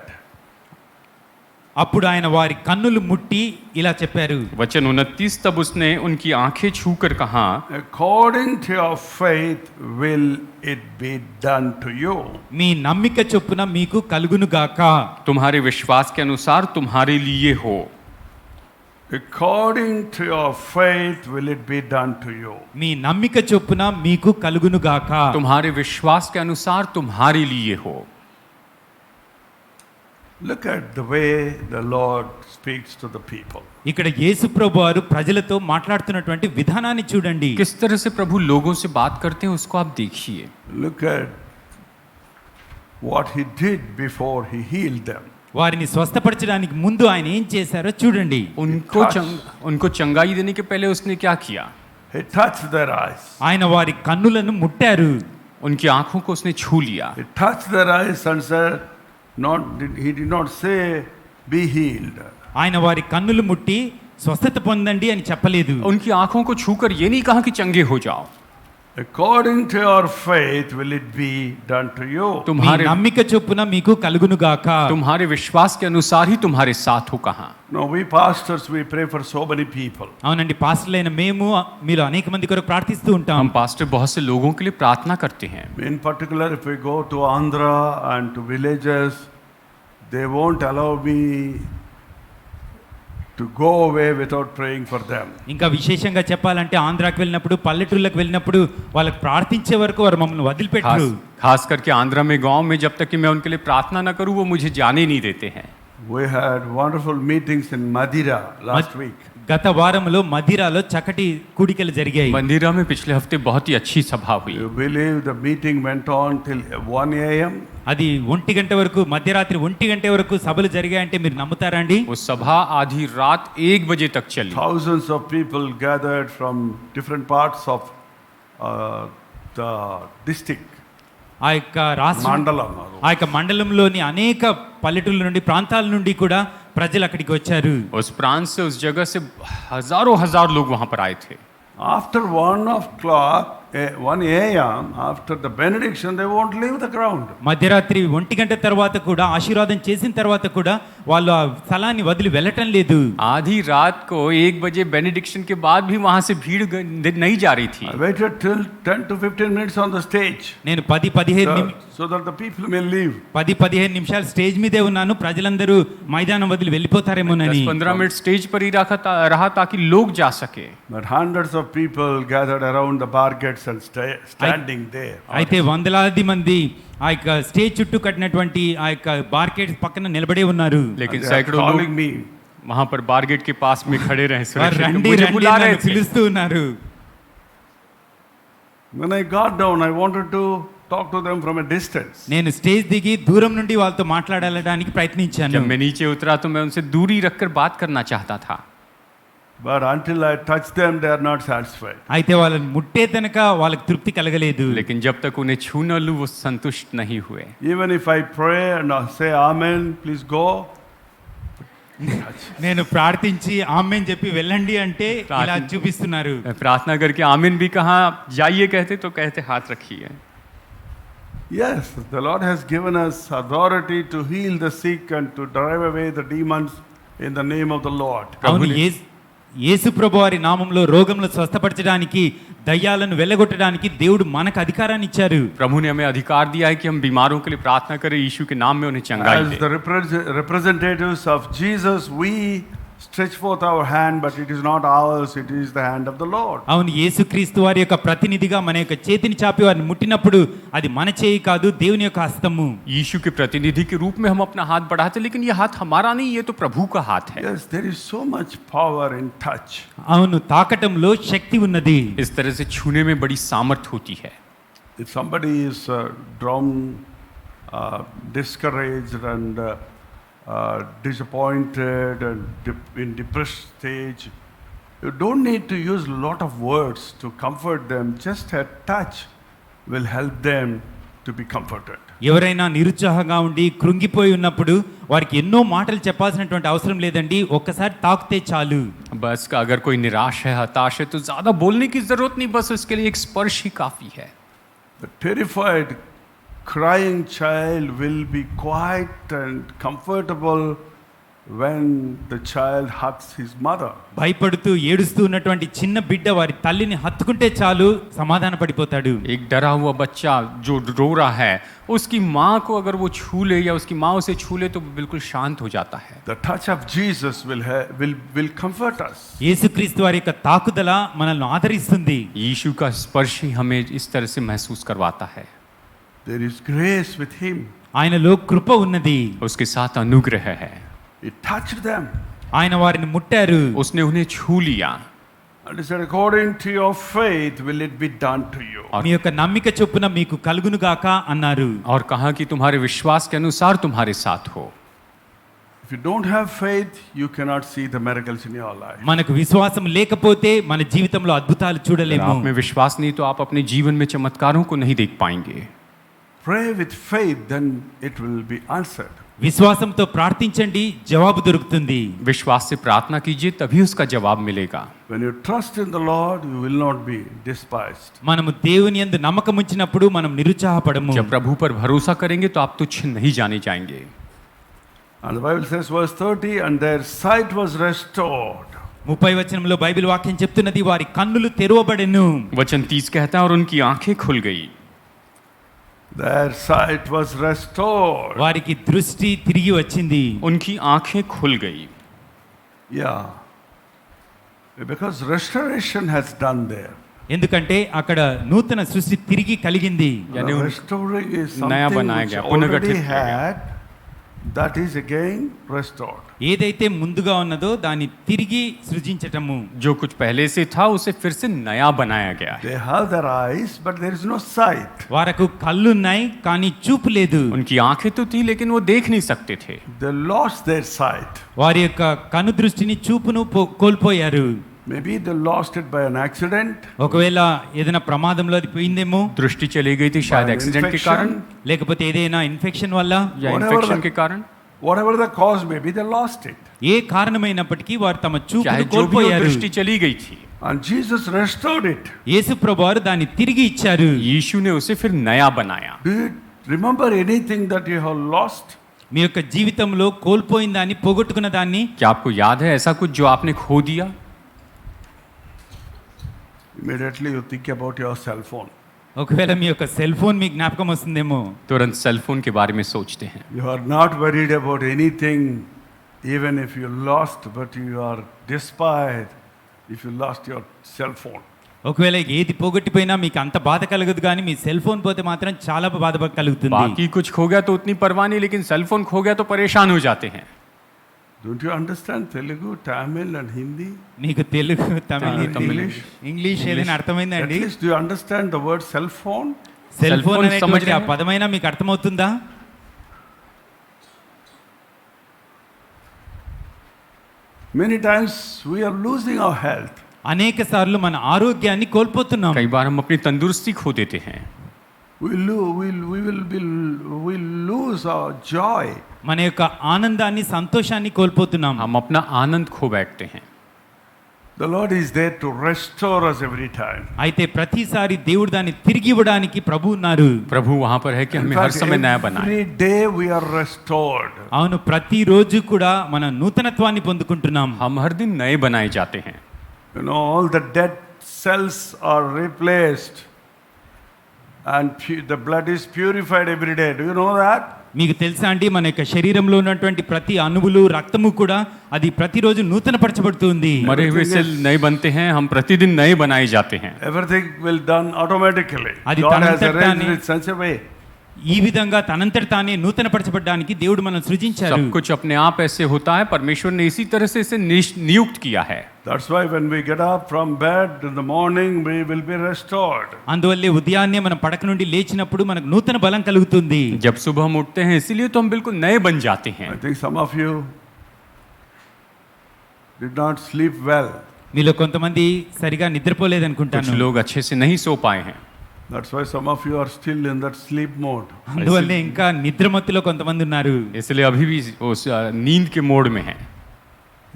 అప్పుడు ఆయన వారి కన్నులు ముట్టి ఇలా చెప్పారు. वचन 29 तब उसने उनकी आंखें छूकर कहा, according to your faith will it be done to you. మీ నమ్మిక చొప్పున మీకు కలుగును గాక. तुम्हारे विश्वास के अनुसार तुम्हारे लिए हो. according to your faith will it be done to you. మీ నమ్మిక చొప్పున మీకు కలుగును గాక. तुम्हारे विश्वास के अनुसार तुम्हारे लिए हो. Look at the way the Lord speaks to the people. ఇక్కడ యేసు ప్రభు వారు ప్రజలతో మాట్లాడుతున్నటువంటి విధానాన్ని చూడండి. किस तरह से प्रभु लोगों से बात करते हैं उसको आप देखिए. Look at what he did before he healed them. వారిని స్వస్థపరచడానికి ముందు ఆయన ఏం చేశారో చూడండి. उनको चंगाई देने के पहले उसने क्या किया? He touched their eyes. ఆయన వారి కన్నులను ముట్టారు. उनकी आंखों को उसने छू लिया. He touched their eyes and said, he did not say, be healed. ఆయన వారి కన్నులు ముట్టి స్వస్థత పొందండి అని చెప్పలేదు. उनकी आंखों को छूकर ये नहीं कहा कि चंगे हो जाओ. According to your faith will it be done to you. మీ నమ్మిక చొప్పున మీకు కలుగును గాక. तुम्हारे विश्वास के अनुसार ही तुम्हारे साथ हो कहा. No, we pastors we pray for so many people. అవునండి, పాస్టర్లైన మేము మీరు అనేక మంది కొరకు ప్రార్థిస్తూ ఉంటాం. हम पास्टर बहुत से लोगों के लिए प्रार्थना करते हैं. In particular, if we go to Andhra and to villages, they won't allow me to go away without praying for them. ఇంకా విశేషంగా చెప్పాలంటే ఆంధ్రాకి వెళ్ళినప్పుడు పల్లెటూళ్ళకి వెళ్ళినప్పుడు వాళ్ళకి ప్రార్థించే వరకు వారు మమ్మల్ని వదిలిపెట్టరు. खास करके आंध्रा में गांव में जब तक कि मैं उनके लिए प्रार्थना न करूं वो मुझे जाने नहीं देते हैं. We had wonderful meetings in Madira last week. గత వారంలో మదిరాలో చక్కటి కూడికలు జరిగాయి. मंदिरा में पिछले हफ्ते बहुत ही अच्छी सभा हुई. You believe the meeting went on till 1 a.m. అది 1 గంట వరకు, మధ్యరాత్రి 1 గంట వరకు సభలు జరిగాయంటే మీరు నమ్ముతారా అండి? वो सभा आधी रात 1 बजे तक चली. Thousands of people gathered from different parts of the district. ఆ యొక్క రాష్ట్ర మండలం, ఆ యొక్క మండలంలోని అనేక పల్లెటూళ్ళ నుండి ప్రాంతాల నుండి కూడా ప్రజలు అక్కడికి వచ్చారు. उस प्रांत से उस जगह से हजार लोग वहां पर आए थे. After 1 a.m. after the benediction they won't leave the ground. మధ్యరాత్రి 1 గంట తర్వాత కూడా ఆశీర్వాదం చేసిన తర్వాత కూడా వాళ్ళు ఆ స్థలాన్ని వదిలి వెళ్ళటం లేదు. आधी रात को 1 बजे बेनेडिक्शन के बाद भी वहां से भीड़ नहीं जा रही थी. I waited till 10 to 15 minutes on the stage. నేను 10-15 so that the people may leave. 10-15 నిమిషాలు స్టేజ్ మీదే ఉన్నాను, ప్రజలందరూ మైదానం వదిలి వెళ్ళిపోతారేమోనని. 10-15 मिनट स्टेज पर ही रहा ताकि लोग जा सके. But hundreds of people gathered around the bar gates and standing there. అయితే వందలాది మంది ఆ యొక్క స్టేజ్ చుట్టూ కట్టినటువంటి ఆ యొక్క బార్కెట్ పక్కన నిలబడే ఉన్నారు. लेकिन They are सैकड़ों calling लोग me. वहां पर बार गेट के पास में खड़े रहे. రండి मुझे రండి बुला रहे నన్ను थे. పిలుస్తూ ఉన్నారు. When I got down, I wanted to talk to them from a distance. నేను స్టేజ్ దిగి దూరం నుండి వాళ్ళతో మాట్లాడాలడానికి ప్రయత్నించాను. जब मैं नीचे उतरा तो मैं उनसे दूरी रखकर बात करना चाहता था. But until I touch them, they are not satisfied. అయితే వాళ్ళని ముట్టే తనక వాళ్ళకి తృప్తి కలగలేదు. लेकिन जब तक उन्हें छू न लूं वो संतुष्ट नहीं हुए. Even if I pray and I say amen, please go. నేను ప్రార్థించి ఆమేన్ చెప్పి వెళ్ళండి అంటే ఇలా చూపిస్తున్నారు. मैं प्रार्थना करके आमीन भी कहा, जाइए कहते तो कहते हाथ रखिए. Yes, the Lord has given us authority to heal the sick and to drive away the demons in the name of the Lord. అవును, యేసు ప్రభు వారి నామములో రోగములను స్వస్థపరచడానికి, దయ్యాలను వెళ్ళగొట్టడానికి దేవుడు మనకు అధికారాన్ని ఇచ్చారు. प्रभु ने हमें अधिकार दिया है कि हम बीमारों के लिए प्रार्थना करें, यीशु के नाम में उन्हें चंगाई As दें. the representatives of Jesus, we stretch forth our hand, but it is not ours, it is the hand of the Lord. అవును, యేసుక్రీస్తు వారి యొక్క ప్రతినిధిగా మన యొక్క చేతిని చాపి వారిని ముట్టినప్పుడు అది మన చేయి కాదు, దేవుని యొక్క హస్తము. यीशु के प्रतिनिधि के रूप में हम अपना हाथ बढ़ाते, लेकिन ये हाथ हमारा नहीं, ये तो प्रभु का हाथ है. Yes, there is so much power in touch. అవును, తాకటంలో శక్తి ఉన్నది. इस तरह से छूने में बड़ी सामर्थ्य होती है. If somebody is down, discouraged and disappointed and in depressed stage, you don't need to use a lot of words to comfort them. Just a touch will help them to be comforted. ఎవరైనా నిరుత్సాహంగా ఉండి కృంగిపోయి ఉన్నప్పుడు వారికి ఎన్నో మాటలు చెప్పాల్సినటువంటి అవసరం లేదండి, ఒక్కసారి తాకితే చాలు. बस अगर कोई निराश है, हताश है, तो ज्यादा बोलने की जरूरत नहीं, बस उसके लिए एक स्पर्श ही काफी है. The terrified crying child will be quiet and comfortable when the child hugs his mother. భయపడుతూ ఏడుస్తూ ఉన్నటువంటి చిన్న బిడ్డ వారి తల్లిని హత్తుకుంటే చాలు సమాధాన పడిపోతాడు. एक डरा हुआ बच्चा जो रो रहा है, उसकी माँ को अगर वो छू ले या उसकी माँ उसे छू ले तो बिल्कुल शांत हो जाता है. The touch of Jesus will comfort us. యేసుక్రీస్తు వారి యొక్క తాకుదల మనల్ని ఆదరిస్తుంది. यीशु का स्पर्श ही हमें इस तरह से महसूस करवाता है. There is grace with him. ఆయనలో కృప ఉన్నది. उसके साथ अनुग्रह है. He touched them. ఆయన వారిని ముట్టారు. उसने उन्हें छू लिया. And he said, according to your faith will it be done to you. మీ యొక్క నమ్మిక చొప్పున మీకు కలుగును గాక అన్నారు. और कहा कि तुम्हारे विश्वास के अनुसार तुम्हारे साथ हो. If you don't have faith, you cannot see the miracles in your life. మనకు విశ్వాసం లేకపోతే మన జీవితంలో అద్భుతాలు अगर చూడలేము. आप में विश्वास नहीं तो आप अपने जीवन में चमत्कारों को नहीं देख पाएंगे. Pray with faith, then it will be answered. విశ్వాసంతో ప్రార్థించండి, జవాబు దొరుకుతుంది. विश्वास से प्रार्थना कीजिए तभी उसका जवाब मिलेगा. When you trust in the Lord, you will not be despised. మనము దేవుని యందు నమ్మకం ఉంచినప్పుడు మనం నిరుత్సాహపడము. जब प्रभु पर भरोसा करेंगे तो आप तुच्छ नहीं जाने जाएंगे. And the Bible says, verse 30, and their sight was restored. 30 వచనంలో బైబిల్ వాక్యం చెప్తున్నది, వారి కన్నులు తెరవబడెను. वचन 30 कहता है और उनकी आंखें खुल गई. Their sight was restored. వారికి దృష్టి తిరిగి వచ్చింది. उनकी आंखें खुल गई. Yeah. Because restoration has done there. ఎందుకంటే అక్కడ నూతన సృష్టి తిరిగి కలిగింది. यानी Now, उन- restoring is नया something बनाया which गया, already पुनर्गठित किया गया. had, that is again restored. ఏదైతే ముందుగా ఉన్నదో దాన్ని తిరిగి సృజించటము. जो कुछ पहले से था उसे फिर से नया बनाया गया है. They have their eyes, but there is no sight. వారకు కళ్ళున్నాయి కానీ చూపు లేదు. उनकी आंखें तो थी लेकिन वो देख नहीं सकते थे. They lost their sight. వారి యొక్క కను దృష్టిని చూపును కోల్పోయారు. Maybe they lost it by an accident, ఒకవేళ ఏదైనా ప్రమాదంలో అది పోయిందేమో, दृष्टि चली गई थी शायद by an एक्सीडेंट के infection, कारण లేకపోతే ఏదైనా ఇన్ఫెక్షన్ వల్ల, या Whatever इन्फेक्शन the- के कारण. whatever the cause may be, they lost it. ఏ కారణమైనప్పటికీ వారు తమ चाहे చూపును जो भी हो, కోల్పోయారు. दृष्टि चली गई थी. And Jesus restored it. యేసు ప్రభువారు దాన్ని తిరిగి ఇచ్చారు. यीशु ने उसे फिर नया बनाया. Do you remember anything that you have lost? మీ యొక్క జీవితంలో కోల్పోయిన దాన్ని, పోగొట్టుకున్న దాన్ని क्या आपको याद है ऐसा कुछ जो आपने खो दिया? Immediately you think about your cell phone. ఒకవేళ మీ యొక్క సెల్ ఫోన్ మీ జ్ఞాపకం వస్తుందేమో. तुरंत सेल फोन के बारे में सोचते हैं. You are not worried about anything, even if you lost, but you are despised if you lost your cell phone. ఒకవేళ ఏది పోగొట్టిపోయినా మీకు అంత బాధ కలగదు, కానీ మీ సెల్ ఫోన్ పోతే మాత్రం చాలా బాధ కలుగుతుంది. बाकी कुछ खो गया तो उतनी परवाह नहीं, लेकिन सेल फोन खो गया तो परेशान हो जाते हैं. Don't you understand Telugu, Tamil and Hindi? మీకు తెలుగు, తమిళ, తమిళ్, ఇంగ్లీష్ ఏదైనా At అర్థమైందండి? least do you understand the word cell phone? Cell Cell phone phone అనేటువంటి समझ ఆ रहे हैं? పదమైనా మీకు అర్థమవుతుందా? Many times we are losing our health. అనేక సార్లు మన ఆరోగ్యాన్ని కోల్పోతున్నాం. कई बार हम अपनी तंदुरुस्ती खो देते हैं. We'll lose our joy. మన యొక్క ఆనందాన్ని, సంతోషాన్ని కోల్పోతున్నాం. हम अपना आनंद खो बैठते हैं. The Lord is there to restore us every time. అయితే ప్రతిసారి దేవుడు దాన్ని తిరిగి ఇవ్వడానికి ప్రభు ఉన్నారు. प्रभु वहां पर है कि In हमें हर fact, समय नया बनाए. every day we are restored. అవును, ప్రతిరోజు కూడా మన నూతనత్వాన్ని పొందుకుంటున్నాం. हम हर दिन नए बनाए जाते हैं. You know, all the dead cells are replaced and the blood is purified every day. Do you know that? మీకు తెలుసా అండి, మన యొక్క శరీరంలో ఉన్నటువంటి ప్రతి అణువులు, రక్తము కూడా అది ప్రతిరోజు నూతనపరచబడుతుంది. मरे हुए Everything सेल is- नए बनते हैं, हम प्रतिदिन नए बनाए जाते हैं. Everything will done automatically. అది God has తనంతట arranged తానే- it such a way. ఈ విధంగా తనంతట తానే నూతనపరచబడడానికి దేవుడు మనం సృజించారు. सब कुछ अपने आप ऐसे होता है. परमेश्वर ने इसी तरह से इसे नियुक्त किया है. That's why when we get up from bed in the morning, we will be restored. అందువల్లే ఉదయాన్నే మనం పడక నుండి లేచినప్పుడు మనకు నూతన బలం కలుగుతుంది. जब सुबह हम उठते हैं इसीलिए तो हम बिल्कुल नए बन जाते हैं. I think some of you did not sleep well. మీలో కొంతమంది సరిగా कुछ నిద్రపోలేదనుకుంటాను. लोग अच्छे से नहीं सो पाए हैं. That's why some of you are still in that sleep mode. అందువల్లే ఇంకా నిద్రమత్తులో కొంతమంది ఉన్నారు. इसलिए अभी भी उस नींद के मोड में हैं.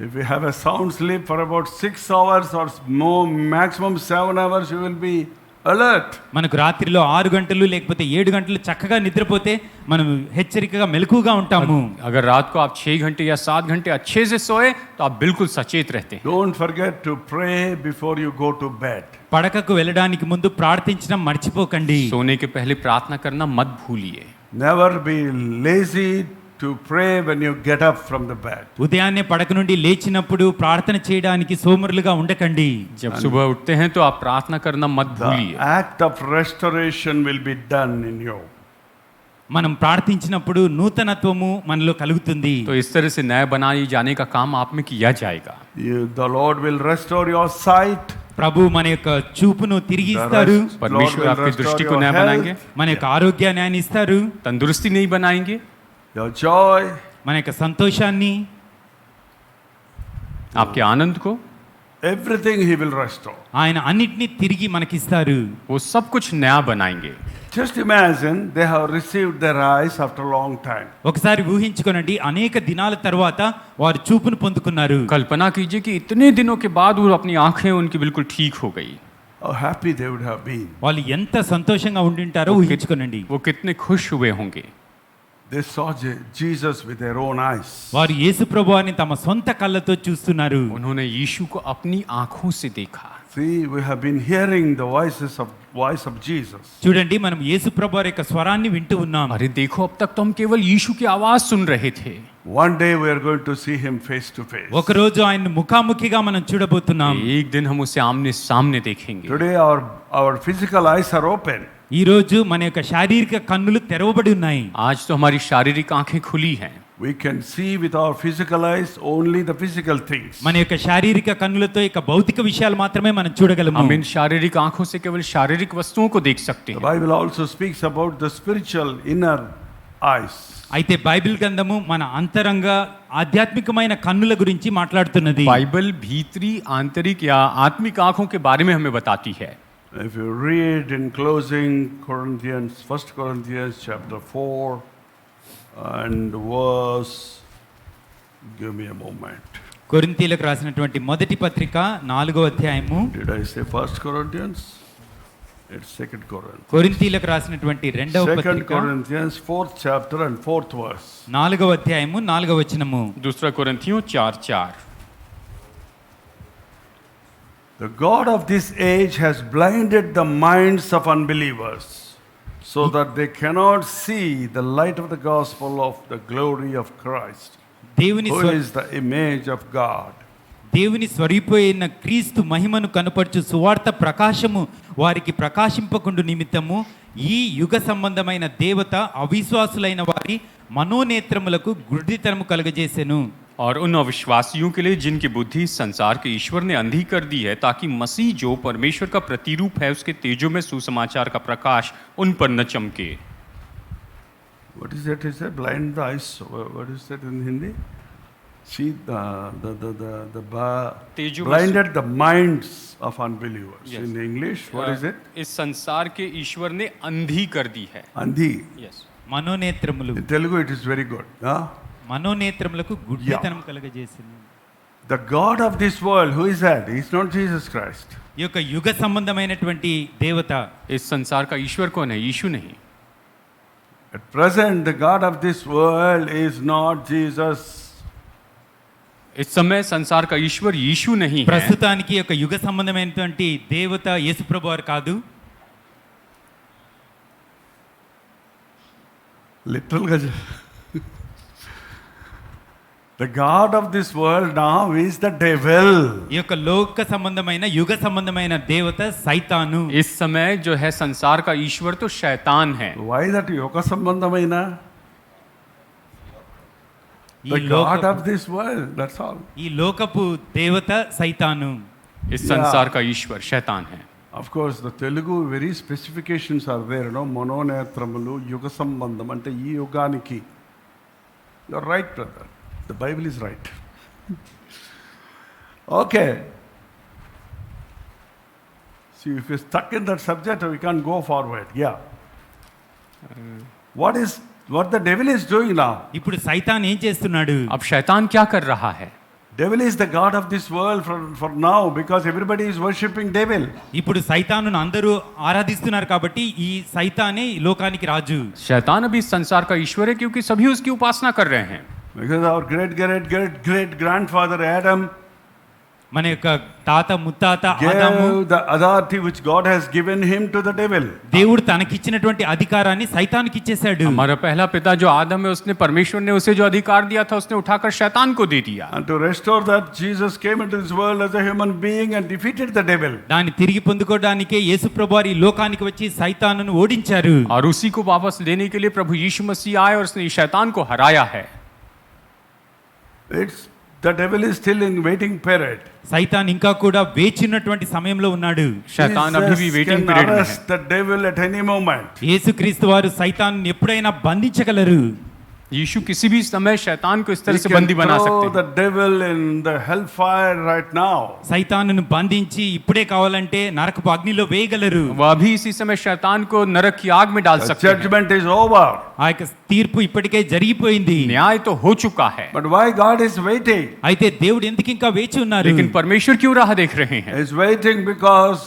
If you have a sound sleep for about 6 hours or more, maximum 7 hours, you will be alert. మనకు రాత్రిలో 6 గంటలు లేకపోతే 7 గంటలు చక్కగా నిద్రపోతే మనం హెచ్చరికగా మెలకుగా ఉంటాము. अगर रात को आप 6 घंटे या 7 घंटे अच्छे से सोए तो आप बिल्कुल सचेत रहते हैं. Don't forget to pray before you go to bed. పడకకు వెళ్ళడానికి ముందు ప్రార్థించడం మర్చిపోకండి. सोने के पहले प्रार्थना करना मत भूलिए. Never be lazy to pray when you get up from the bed. ఉదయాన్నే పడక నుండి లేచినప్పుడు ప్రార్థన చేయడానికి సోమరులుగా ఉండకండి. जब सुबह उठते हैं तो आप प्रार्थना करना मत The भूलिए. act of restoration will be done in you. మనం ప్రార్థించినప్పుడు నూతనత్వము మనలో కలుగుతుంది. तो इस तरह से नया बनाए जाने का काम आप में किया जाएगा. The Lord will restore your sight. ప్రభు మన యొక్క చూపును తిరిగి The ఇస్తారు. Lord परमेश्वर will आपकी restore दृष्टि को your नया बनाएंगे, health, మన యొక్క ఆరోగ్యాన్ని ఆయన ఇస్తారు. तंदुरुस्ती नहीं बनाएंगे, your joy, మన యొక్క సంతోషాన్ని, आपके आनंद को, everything He will restore. ఆయన అన్నిటినీ తిరిగి మనకిస్తారు. वो सब कुछ नया बनाएंगे. Just imagine they have received their eyes after a long time. ఒకసారి ఊహించుకోనండి, అనేక దినాల తర్వాత వారు చూపును పొందుకున్నారు. कल्पना कीजिए कि इतने दिनों के बाद वो अपनी आंखें उनकी बिल्कुल ठीक हो गई. How happy they would have been. వాళ్ళు ఎంత సంతోషంగా ఉండింటారో ఊహించుకోనండి. वो कितने खुश हुए होंगे. They saw Jesus with their own eyes. వారు యేసు ప్రభువాని తమ సొంత కళ్ళతో చూస్తున్నారు. उन्होंने यीशु को अपनी आंखों से देखा. See, we have been hearing the voice of Jesus. చూడండి, మనం యేసు ప్రభువారి యొక్క స్వరాన్ని వింటూ ఉన్నాం. अरे देखो, अब तक तो हम केवल यीशु की आवाज सुन रहे थे. One day we are going to see Him face to face. ఒక రోజు ఆయన ముఖాముఖిగా మనం చూడబోతున్నాం. एक दिन हम उसे आमने सामने देखेंगे. Today our physical eyes are open. ఈ రోజు మన యొక్క శారీరక కన్నులు తెరవబడి ఉన్నాయి. आज तो हमारी शारीरिक आंखें खुली हैं. We can see with our physical eyes only the physical things. మన యొక్క శారీరక కన్నులతో ఇక భౌతిక విషయాలు మాత్రమే మనం చూడగలము. हम इन शारीरिक आंखों से केवल शारीरिक वस्तुओं को देख सकते The हैं. Bible also speaks about the spiritual inner eyes. అయితే బైబిల్ గ్రంథము మన అంతరంగ ఆధ్యాత్మికమైన కన్నుల గురించి మాట్లాడుతున్నది. बाइबल भीतरी, आंतरिक या आत्मिक आंखों के बारे में हमें बताती है. If you read in closing Corinthians, 1 Corinthians chapter 4 and verse, give me a moment. కొరింథీయులకు రాసినటువంటి మొదటి పత్రిక 4వ అధ్యాయము. Did I say 1 Corinthians? It's 2 Corinthians. కొరింథీయులకు రాసినటువంటి 2వ 2 పత్రిక Corinthians 4th chapter and 4th verse. 4వ అధ్యాయము 4వ వచనము. दूसरा कोरिन्थियों 4:4. The God of this age has blinded the minds of unbelievers so that they cannot see the light of the gospel of the glory of Christ, దేవుని who is the image of God. దేవుని స్వరూపమైన క్రీస్తు మహిమను కనపరచు సువార్త ప్రకాశము వారికి ప్రకాశింపకుండు నిమిత్తము ఈ యుగ సంబంధమైన దేవత అవిశ్వాసులైన వారి మనోనేత్రములకు గుడ్డితనము కలుగజేసెను. और उन अविश्वासियों के लिए जिनकी बुद्धि संसार के ईश्वर ने अंधी कर दी है, ताकि मसीह जो परमेश्वर का प्रतिरूप है उसके तेजो में सुसमाचार का प्रकाश उन पर न चमके. What is that? He said, blind the eyes. What is that in Hindi? See तेजो में blinded the minds of unbelievers. Yes. In English, what is it? इस संसार के ईश्वर ने अंधी कर दी है. Andhi. Yes. మనోనేత్రములు, In Telugu, it is very good. Huh? మనోనేత్రములకు గుడ్డితనం కలుగజేసెను. The God of this world, who is that? He is not Jesus Christ. ఈ యొక్క యుగ సంబంధమైనటువంటి దేవత, इस संसार का ईश्वर कौन है? यीशु नहीं. At present, the God of this world is not Jesus. इस समय संसार का ईश्वर यीशु नहीं है. ప్రస్తుతానికి యొక్క యుగ సంబంధమైనటువంటి దేవత యేసు ప్రభువారు కాదు. Literal. The God of this world now is the devil. ఈ యొక్క లోక సంబంధమైన యుగ సంబంధమైన దేవత సైతాను. इस समय जो है संसार का ईश्वर तो शैतान है. Why that yoga sambandhamaina? ఈ The God లోకపు of this world, that's all. ఈ లోకపు దేవత సైతాను. इस संसार का ईश्वर शैतान है. Of course, the Telugu very specifications are there, no? Mononetramulu, yuga sambandham, ante ee yuganiki. You are right, brother. The Bible is right. Okay. See, if you're stuck in that subject, we can't go forward. Yeah. What the devil is doing now? ఇప్పుడు సైతాన్ ఏం చేస్తున్నాడు? अब शैतान क्या कर रहा है? Devil is the god of this world for now because everybody is worshipping devil. ఇప్పుడు సైతానును అందరూ ఆరాధిస్తున్నారు కాబట్టి ఈ సైతానే ఈ లోకానికి రాజు. शैतान अभी इस संसार का ईश्वर है क्योंकि सभी उसकी उपासना कर रहे हैं. Because our great grandfather Adam మన యొక్క తాత ముత్తాత ఆదాము gave the authority which God has given him to the devil. దేవుడు తనకిచ్చినటువంటి అధికారాన్ని సైతానికి ఇచ్చేశాడు. हमारा पहला पिता जो आदम है उसने परमेश्वर ने उसे जो अधिकार दिया था उसने उठाकर शैतान को दे दिया. And to restore that, Jesus came into this world as a human being and defeated the devil. దాన్ని తిరిగి పొందుకోవడానికే యేసు ప్రభువారు ఈ లోకానికి వచ్చి సైతానును ఓడించారు. और उसी को वापस लेने के लिए प्रभु यीशु मसीह आए और उसने शैतान को हराया है. The devil is still in waiting period. సైతాన్ ఇంకా కూడా వేచిన్నటువంటి సమయంలో ఉన్నాడు. शैतान अभी भी Jesus वेटिंग can पीरियड में है. arrest the devil at any moment. యేసుక్రీస్తు వారు సైతాన్ని ఎప్పుడైనా బంధించగలరు. यीशु किसी भी समय शैतान को इस तरह He से can बंदी बना throw सकते the हैं. devil in the hellfire right now. సైతానును బంధించి ఇప్పుడే కావాలంటే నరకపు అగ్నిలో వేయగలరు. वह अभी इसी समय शैतान को नरक की आग में डाल The सकते हैं. judgment is over. ఆ యొక్క తీర్పు ఇప్పటికే జరిగిపోయింది. न्याय तो हो चुका है, But why God is waiting? అయితే దేవుడు ఎందుకు ఇంకా వేచి ఉన్నారు? लेकिन परमेश्वर क्यों राह देख रहे हैं? He is waiting because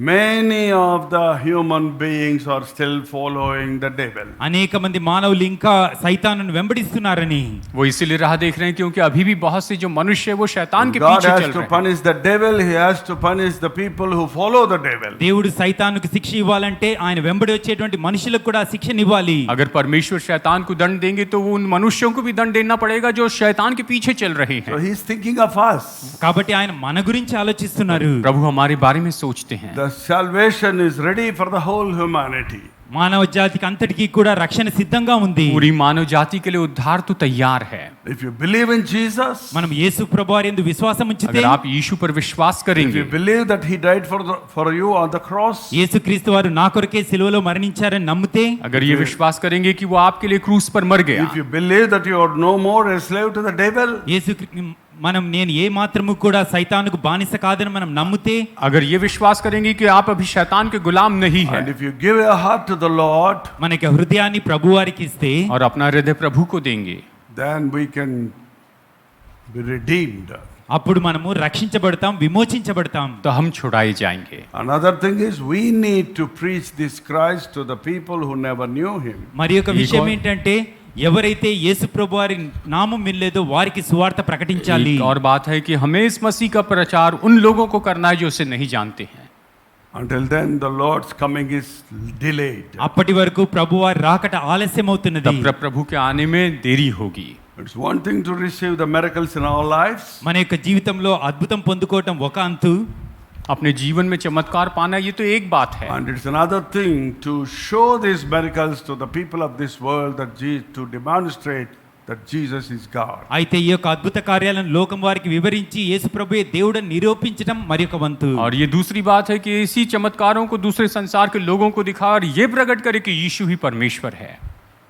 many of the human beings are still following the devil. అనేక మంది మానవులు ఇంకా సైతానును వెంబడిస్తున్నారని. वो इसीलिए राह देख रहे हैं क्योंकि अभी भी बहुत से जो मनुष्य है वो शैतान के God पीछे has चल to रहे हैं. punish the devil. He has to punish the people who follow the devil. దేవుడు సైతానుకు శిక్ష ఇవ్వాలంటే ఆయన వెంబడి వచ్చేటువంటి మనుషులకు కూడా శిక్షనివ్వాలి. अगर परमेश्वर शैतान को दंड देंगे तो वो उन मनुष्यों को भी दंड देना पड़ेगा जो शैतान के पीछे चल रहे So हैं. he is thinking of us. కాబట్టి ఆయన మన గురించి ఆలోచిస్తున్నారు. प्रभु हमारे बारे में सोचते हैं. The salvation is ready for the whole humanity. మానవ జాతికి అంతటికీ కూడా రక్షణ సిద్ధంగా ఉంది. पूरी मानव जाति के लिए उद्धार तो तैयार है. If you believe in Jesus, మనం యేసు ప్రభువారి యందు విశ్వాసం ఉంచితే, अगर आप यीशु पर विश्वास if करेंगे, you believe that he died for you on the cross, యేసుక్రీస్తు వారు నా కొరకే సిలువలో మరణించారని నమ్మితే, अगर ये विश्वास करेंगे कि वो आपके लिए क्रूस पर मर गया, if you believe that you are no more a slave to the devil, నేను ఏ మాత్రము కూడా సైతానుకు బానిస కాదని మనం నమ్మితే, अगर ये विश्वास करेंगे कि आप अभी शैतान के गुलाम नहीं and हैं, if you give your heart to the Lord, మనకి హృదయాన్ని ప్రభువారికి ఇస్తే, और अपना हृदय प्रभु को देंगे, then we can be redeemed. అప్పుడు మనము రక్షించబడతాం, విమోచించబడతాం. तो हम छुड़ाए जाएंगे. Another thing is we need to preach this Christ to the people who never knew him. మరి ఒక విషయం ఏంటంటే, ఎవరైతే యేసు ప్రభువారి నామం వినలేదో వారికి సువార్త ప్రకటించాలి. एक और बात है कि हमें इस मसीह का प्रचार उन लोगों को करना है जो उसे नहीं जानते हैं. Until then the Lord's coming is delayed. అప్పటి వరకు ప్రభువారి రాకట ఆలస్యం అవుతున్నది. तब प्रभु के आने में देरी होगी. It's one thing to receive the miracles in our lives. మన యొక్క జీవితంలో అద్భుతం పొందుకోవటం ఒక అంతు, अपने जीवन में चमत्कार पाना ये तो एक बात है, And it's another thing to show these miracles to the people of this world, to demonstrate that Jesus is God. అయితే ఈ యొక్క అద్భుత కార్యాలను లోకం వారికి వివరించి యేసు ప్రభువే దేవుడని నిరూపించడం మరి ఒక వంతు. और ये दूसरी बात है कि इसी चमत्कारों को दूसरे संसार के लोगों को दिखा और ये प्रकट करे कि यीशु ही परमेश्वर है.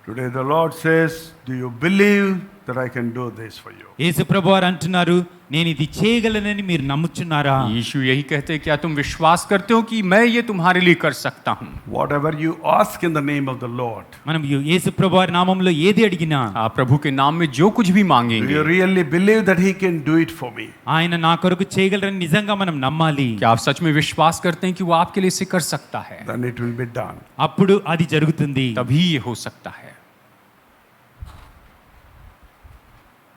Today the Lord says, do you believe that I can do this for you? యేసు ప్రభువారు అంటున్నారు, నేను ఇది చేయగలనని మీరు నమ్ముచున్నారా? यीशु यही कहते हैं, क्या तुम विश्वास करते हो कि मैं ये तुम्हारे लिए कर सकता हूँ? Whatever you ask in the name of the Lord, మనం యేసు ప్రభువారి నామములో ఏది అడిగినా, आप प्रभु के नाम में जो कुछ भी do मांगेंगे, you really believe that he can do it for me? ఆయన నా కొరకు చేయగలరని నిజంగా మనం నమ్మాలి. क्या आप सच में विश्वास करते हैं कि वो आपके लिए इसे कर सकता है? Then it will be done. అప్పుడు అది జరుగుతుంది. तभी ये हो सकता है.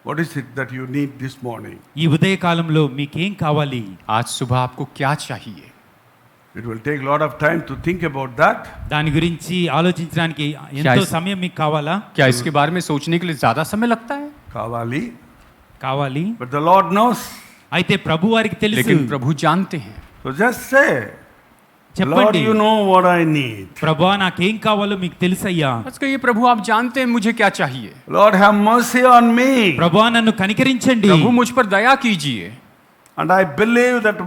What is it that you need this morning? ఈ ఉదయ కాలంలో మీకేం కావాలి? आज सुबह आपको क्या चाहिए? It will take a lot of time to think about that. దాని గురించి ఆలోచించడానికి ఎంతో సమయం మీకు కావాలా? क्या इसके बारे में सोचने के लिए ज्यादा समय लगता है? కావాలి. But the Lord knows. అయితే ప్రభు వారికి తెలుసు. लेकिन प्रभु जानते हैं. So just say, Lord, చెప్పండి, you know what I need. ప్రభువా నాకేం కావాలో మీకు తెలుసయ్యా. बस कहिए, प्रभु आप जानते हैं मुझे क्या चाहिए. Lord, have mercy on me. ప్రభువా నన్ను కనికరించండి. प्रभु मुझ पर दया कीजिए. And I believe that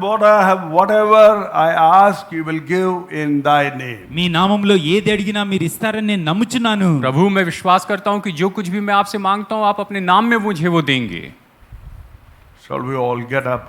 whatever I ask, you will give in thy name. మీ నామములో ఏది అడిగినా మీరు ఇస్తారని నేను నమ్ముచున్నాను. प्रभु मैं विश्वास करता हूँ कि जो कुछ भी मैं आपसे मांगता हूँ आप अपने नाम में मुझे वो देंगे. Shall we all get up,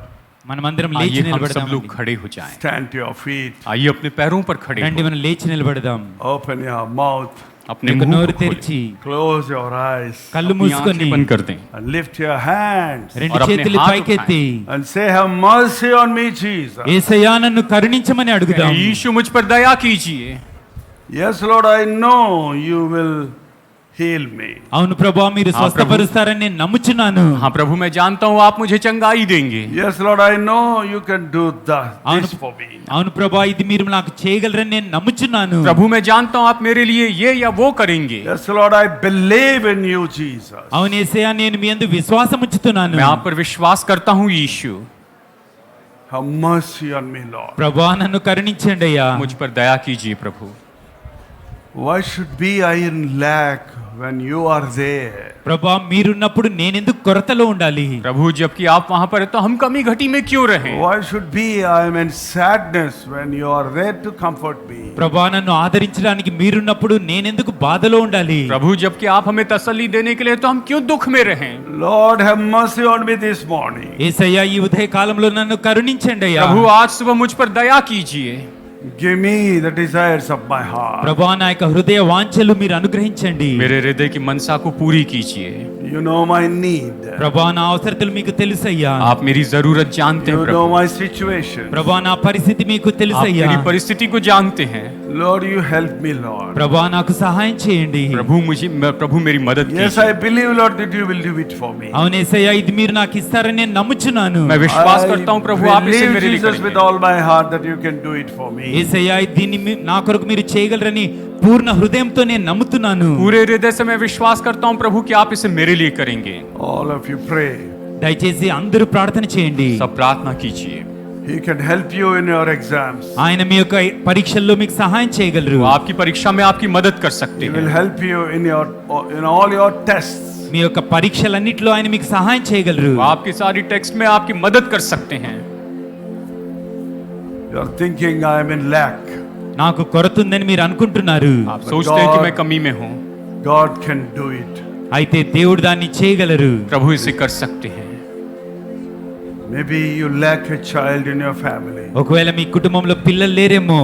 మనమందరం లేచి आइए हम सब నిలబడదాం. लोग खड़े हो जाएं. stand to your feet, आइए अपने पैरों पर खड़े రండి हो. మనం లేచి నిలబడదాం. open your mouth, अपने యొక్క मुंह నోరు को खोलें, తెరిచి Close your eyes కళ్ళు अपनी आंखें మూసుకొని बंद कर दें and lift your hands రెండు और अपने చేతులు हाथ పైకెత్తి and say, have mercy on me, Jesus. యేసయ్యా నన్ను కరుణించమని అడుగుదాం. यीशु मुझ पर दया कीजिए। Yes, Lord, I know you will heal me. అవును ప్రభా మీరు స్వస్థపరుస్తారని నేను నమ్ముచున్నాను. हाँ प्रभु, मैं जानता हूँ आप मुझे चंगाई देंगे। Yes, Lord, I know you can do this for me. అవును ప్రభా ఇది మీరు నాకు చేయగలరని నేను నమ్ముచున్నాను. प्रभु, मैं जानता हूँ आप मेरे लिए ये या वो करेंगे। Yes, Lord, I believe in you, Jesus. అవును యేసయ్యా నేను మీ యందు విశ్వాసం ఉంచుతున్నాను. मैं आप पर विश्वास करता हूँ यीशु। Have mercy on me, Lord. ప్రభా నన్ను కరుణించండి అయ్యా. मुझ पर दया कीजिए प्रभु। Why should be I in lack when you are there? ప్రభా మీరున్నప్పుడు నేనెందుకు కొరతలో ఉండాలి? प्रभु, जबकि आप वहां पर है तो हम कमी घटी में क्यों रहें? Why should be I am in sadness when you are there to comfort me? ప్రభా నన్ను ఆదరించడానికి మీరున్నప్పుడు నేనెందుకు బాధలో ఉండాలి? प्रभु, जबकि आप हमें तसल्ली देने के लिए तो हम क्यों दुख में रहें? Lord, have mercy on me this morning. యేసయ్యా ఈ ఉదయ కాలంలో నన్ను కరుణించండి అయ్యా. प्रभु, आज सुबह मुझ पर दया कीजिए। Give me the desires of my heart. ప్రభా నా యొక్క హృదయ వాంఛలు మీరు అనుగ్రహించండి. मेरे हृदय की मनसा को पूरी कीजिए। You know my need. ప్రభా నా అవసరతలు మీకు తెలుసయ్యా. आप मेरी जरूरत जानते हैं You know Prabhu. my situation. ప్రభా నా పరిస్థితి మీకు आप తెలుసయ్యా. मेरी परिस्थिति को जानते हैं। Lord, you help me, Lord. ప్రభా నాకు సహాయం చేయండి. प्रभु मेरी मदद Yes, कीजिए। I believe, Lord, that you will do it for me. అవును యేసయ్యా ఇది మీరు నాకు ఇస్తారని నేను నమ్ముచున్నాను. मैं विश्वास करता हूँ प्रभु, आप इसे believe, मेरे लिए Jesus, with करेंगे। all my heart that you can do it for me. యేసయ్యా దీన్ని నా కొరకు మీరు చేయగలరని పూర్ణ హృదయంతో నేను నమ్ముతున్నాను. पूरे हृदय से मैं विश्वास करता हूँ प्रभु कि आप इसे मेरे लिए करेंगे। All of you pray. దయచేసి అందరూ ప్రార్థన చేయండి. सब प्रार्थना कीजिए। He can help you in your exams. ఆయన మీ యొక్క పరీక్షల్లో మీకు సహాయం చేయగలరు. वो आपकी परीक्षा में आपकी मदद कर सकते He will हैं। help you in all your tests. మీ యొక్క పరీక్షలన్నిటిలో ఆయన మీకు సహాయం చేయగలరు. वो आपकी सारी टेक्स्ट में आपकी मदद कर सकते हैं। You are thinking I am in lack. నాకు కొరత ఉందని మీరు అనుకుంటున్నారు. आप सोचते हैं कि मैं कमी में हूँ। God can do it. అయితే దేవుడు దాన్ని చేయగలరు. प्रभु इसे कर सकते हैं। Maybe you lack a child in your family. ఒకవేళ మీ కుటుంబంలో పిల్లలు లేరేమో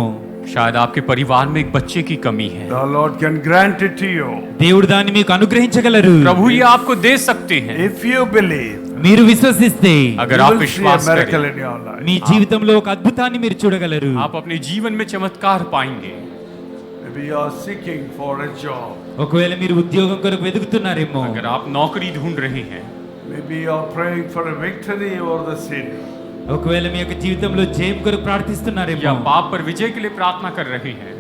शायद आपके परिवार में एक बच्चे की कमी है। The Lord can grant it to you. దేవుడు దాన్ని మీకు అనుగ్రహించగలరు. प्रभु ये आपको दे सकते हैं If you believe, మీరు విశ్వసిస్తే अगर you आप will see a विश्वास miracle करें। in your life. మీ జీవితంలో ఒక అద్భుతాన్ని మీరు చూడగలరు. आप अपने जीवन में चमत्कार पाएंगे। Maybe you are seeking for a job. ఒకవేళ మీరు ఉద్యోగం కొరకు వెతుకుతున్నారేమో अगर आप नौकरी ढूंढ रहे हैं, Maybe you are praying for a victory over the sin. ఒకవేళ మీ యొక్క జీవితంలో జయం కొరకు या ప్రార్థిస్తున్నారేమో पाप पर विजय के लिए प्रार्थना कर रहे हैं,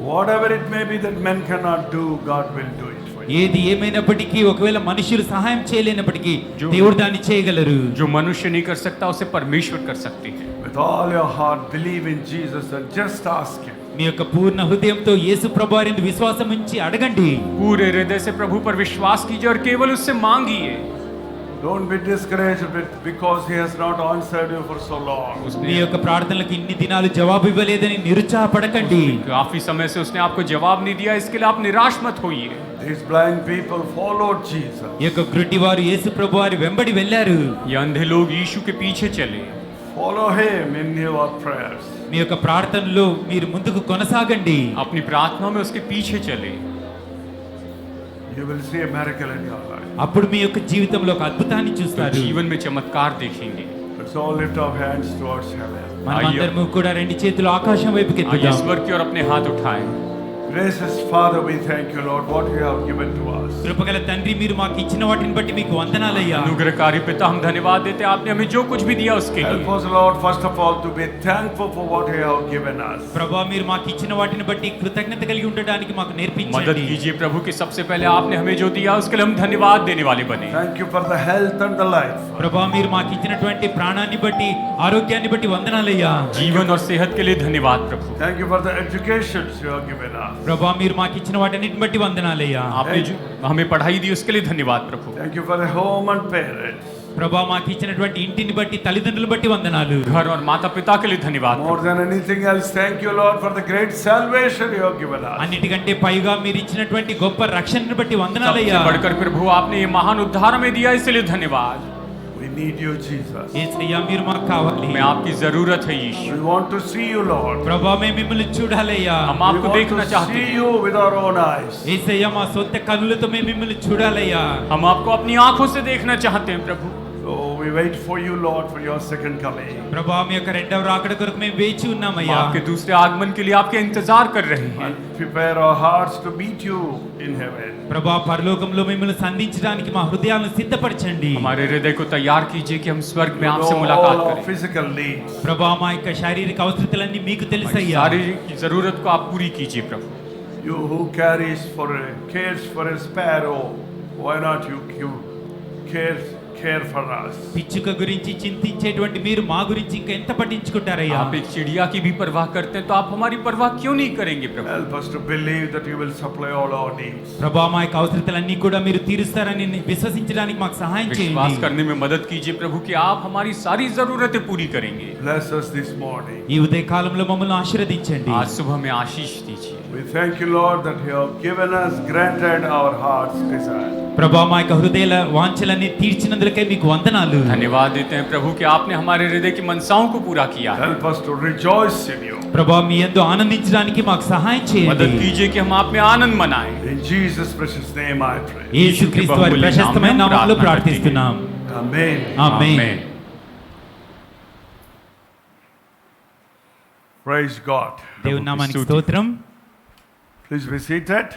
Whatever it may be that men cannot do, God will do it for you. ఏది ఏమైనప్పటికీ ఒకవేళ మనుషులు సహాయం చేయలేనప్పటికీ जो- దేవుడు దాన్ని చేయగలరు. जो मनुष्य नहीं कर सकता उसे परमेश्वर कर सकते हैं। With all your heart, believe in Jesus and just ask Him. మీ యొక్క పూర్ణ హృదయంతో యేసు ప్రభువారిని విశ్వాసం ఉంచి అడగండి. पूरे हृदय से प्रभु पर विश्वास कीजिए और केवल उससे मांगिए। Don't be discouraged because He has not answered you for so long. మీ యొక్క ప్రార్థనలకు ఇన్ని దినాలు జవాబు ఇవ్వలేదని నిరుత్సాహపడకండి. काफी समय से उसने आपको जवाब नहीं दिया, इसके लिए आप निराश मत होइए। These blind people followed Jesus. ఈ యొక్క గ్రుడ్డివారు యేసు ప్రభువారి వెంబడి వెళ్ళారు. ये अंधे लोग यीशु के पीछे चले। Follow Him in your prayers. మీ యొక్క ప్రార్థనలో మీరు ముందుకు కొనసాగండి. अपनी प्रार्थना में उसके पीछे चले। You will see a miracle in your life. అప్పుడు మీ యొక్క జీవితంలో ఒక అద్భుతాన్ని చూస్తారు. जीवन में चमत्कार देखेंगे। Let's all lift our hands towards heaven. మనమందరము కూడా రెండు చేతులు ఆకాశం వైపుకి आइए ఎత్తుదాం. ईश्वर की ओर अपने हाथ उठाएं। Gracious Father, we thank you, Lord, what you have given to us. కృపగల తండ్రి మీరు మాకు ఇచ్చిన వాటిని బట్టి మీకు వందనాలయ్యా. अनुग्रहकारी पिता, हम धन्यवाद देते हैं आपने हमें जो कुछ भी दिया उसके Help लिए। us, Lord, first of all, to be thankful for what you have given us. ప్రభా మీరు మాకు ఇచ్చిన వాటిని బట్టి కృతజ్ఞత కలిగి ఉండడానికి మాకు मदद నేర్పించండి. कीजिए प्रभु कि सबसे पहले आपने हमें जो दिया उसके लिए हम धन्यवाद देने वाले बने। Thank you for the health and the life. ప్రభా మీరు మాకు ఇచ్చినటువంటి ప్రాణాన్ని బట్టి ఆరోగ్యాన్ని బట్టి వందనాలయ్యా. जीवन और सेहत के लिए धन्यवाद प्रभु। Thank you for the educations you have given us. ప్రభా మీరు మాకు ఇచ్చిన వాటన్నిటిని బట్టి వందనాలయ్యా. आपने जो हमें पढ़ाई दी उसके लिए धन्यवाद प्रभु। Thank you for the home and parents. ప్రభా మాకు ఇచ్చినటువంటి ఇంటిని బట్టి తల్లిదండ్రులు బట్టి వందనాలు. घर और माता पिता के लिए धन्यवाद More Prabhu. than anything else, thank you, Lord, for the great salvation you have given us. అన్నిటికంటే పైగా మీరు ఇచ్చినటువంటి గొప్ప రక్షణను బట్టి सबसे వందనాలయ్యా. बढ़कर प्रभु आपने ये महान उद्धार में दिया इसलिए धन्यवाद। We We need you, Jesus. యేసయ్యా మీరు మాకు కావాలి. हमें आपकी जरूरत है यीशु। We want to see you, Lord. ప్రభా మేము మిమ్మల్ని చూడాలయ్యా. हम We आपको want देखना to चाहते see हैं। you with our own eyes. యేసయ్యా మా సొంత కన్నులతో మేము మిమ్మల్ని చూడాలయ్యా. हम आपको अपनी आंखों से देखना चाहते हैं प्रभु। So we wait for you, Lord, for your second coming. ప్రభా మీ యొక్క రెండవ రాకడ కొరకు మేము వేచి हम ఉన్నామయ్యా. आपके दूसरे आगमन के लिए आपके इंतजार कर रहे हैं। And prepare our hearts to meet you in heaven. ప్రభా పరలోకంలో మిమ్మల్ని సంధించడానికి మా హృదయాలను సిద్ధపరచండి. हमारे हृदय को तैयार कीजिए कि हम स्वर्ग में You आपसे know मुलाकात all our करें। physical needs. ప్రభా మా యొక్క శారీరక అవసరతలన్నీ మీకు తెలుసయ్యా. शारीरिक जरूरत को आप पूरी कीजिए प्रभु। You who cares for a sparrow, why not you care for us? పిచ్చుక గురించి చింతించేటువంటి మీరు మా గురించి ఇంకా ఎంత పట్టించుకుంటారయ్యా. आप एक चिड़िया की भी परवाह करते हैं तो आप हमारी परवाह क्यों नहीं करेंगे प्रभु। Help us to believe that you will supply all our needs. ప్రభా మా యొక్క అవసరతలన్నీ కూడా మీరు తీరుస్తారని విశ్వసించడానికి మాకు సహాయం विश्वास చేయండి. करने में मदद कीजिए प्रभु कि आप हमारी सारी जरूरतें पूरी करेंगे। Bless us this morning. ఈ ఉదయ కాలంలో మమ్మల్ని ఆశీర్వదించండి. आज सुबह में आशीष दीजिए। We thank you, Lord, that you have granted our heart's desire. ప్రభా మా యొక్క హృదయాల వాంఛలన్నీ తీర్చినందులకై మీకు వందనాలు. धन्यवाद देते हैं प्रभु कि आपने हमारे हृदय की मनसाओं को पूरा किया है। Help us to rejoice in you. ప్రభా మీ యందు ఆనందించడానికి మాకు సహాయం मदद చేయండి. कीजिए कि हम आप में आनंद मनाएं। In Jesus' precious name I pray. యేసుక్రీస్తు వారి ప్రశస్తమైన నామములో ప్రార్థిస్తున్నాం. Amen. ఆమేన్. Praise God. దేవుని నామానికి స్తోత్రం. Please be seated.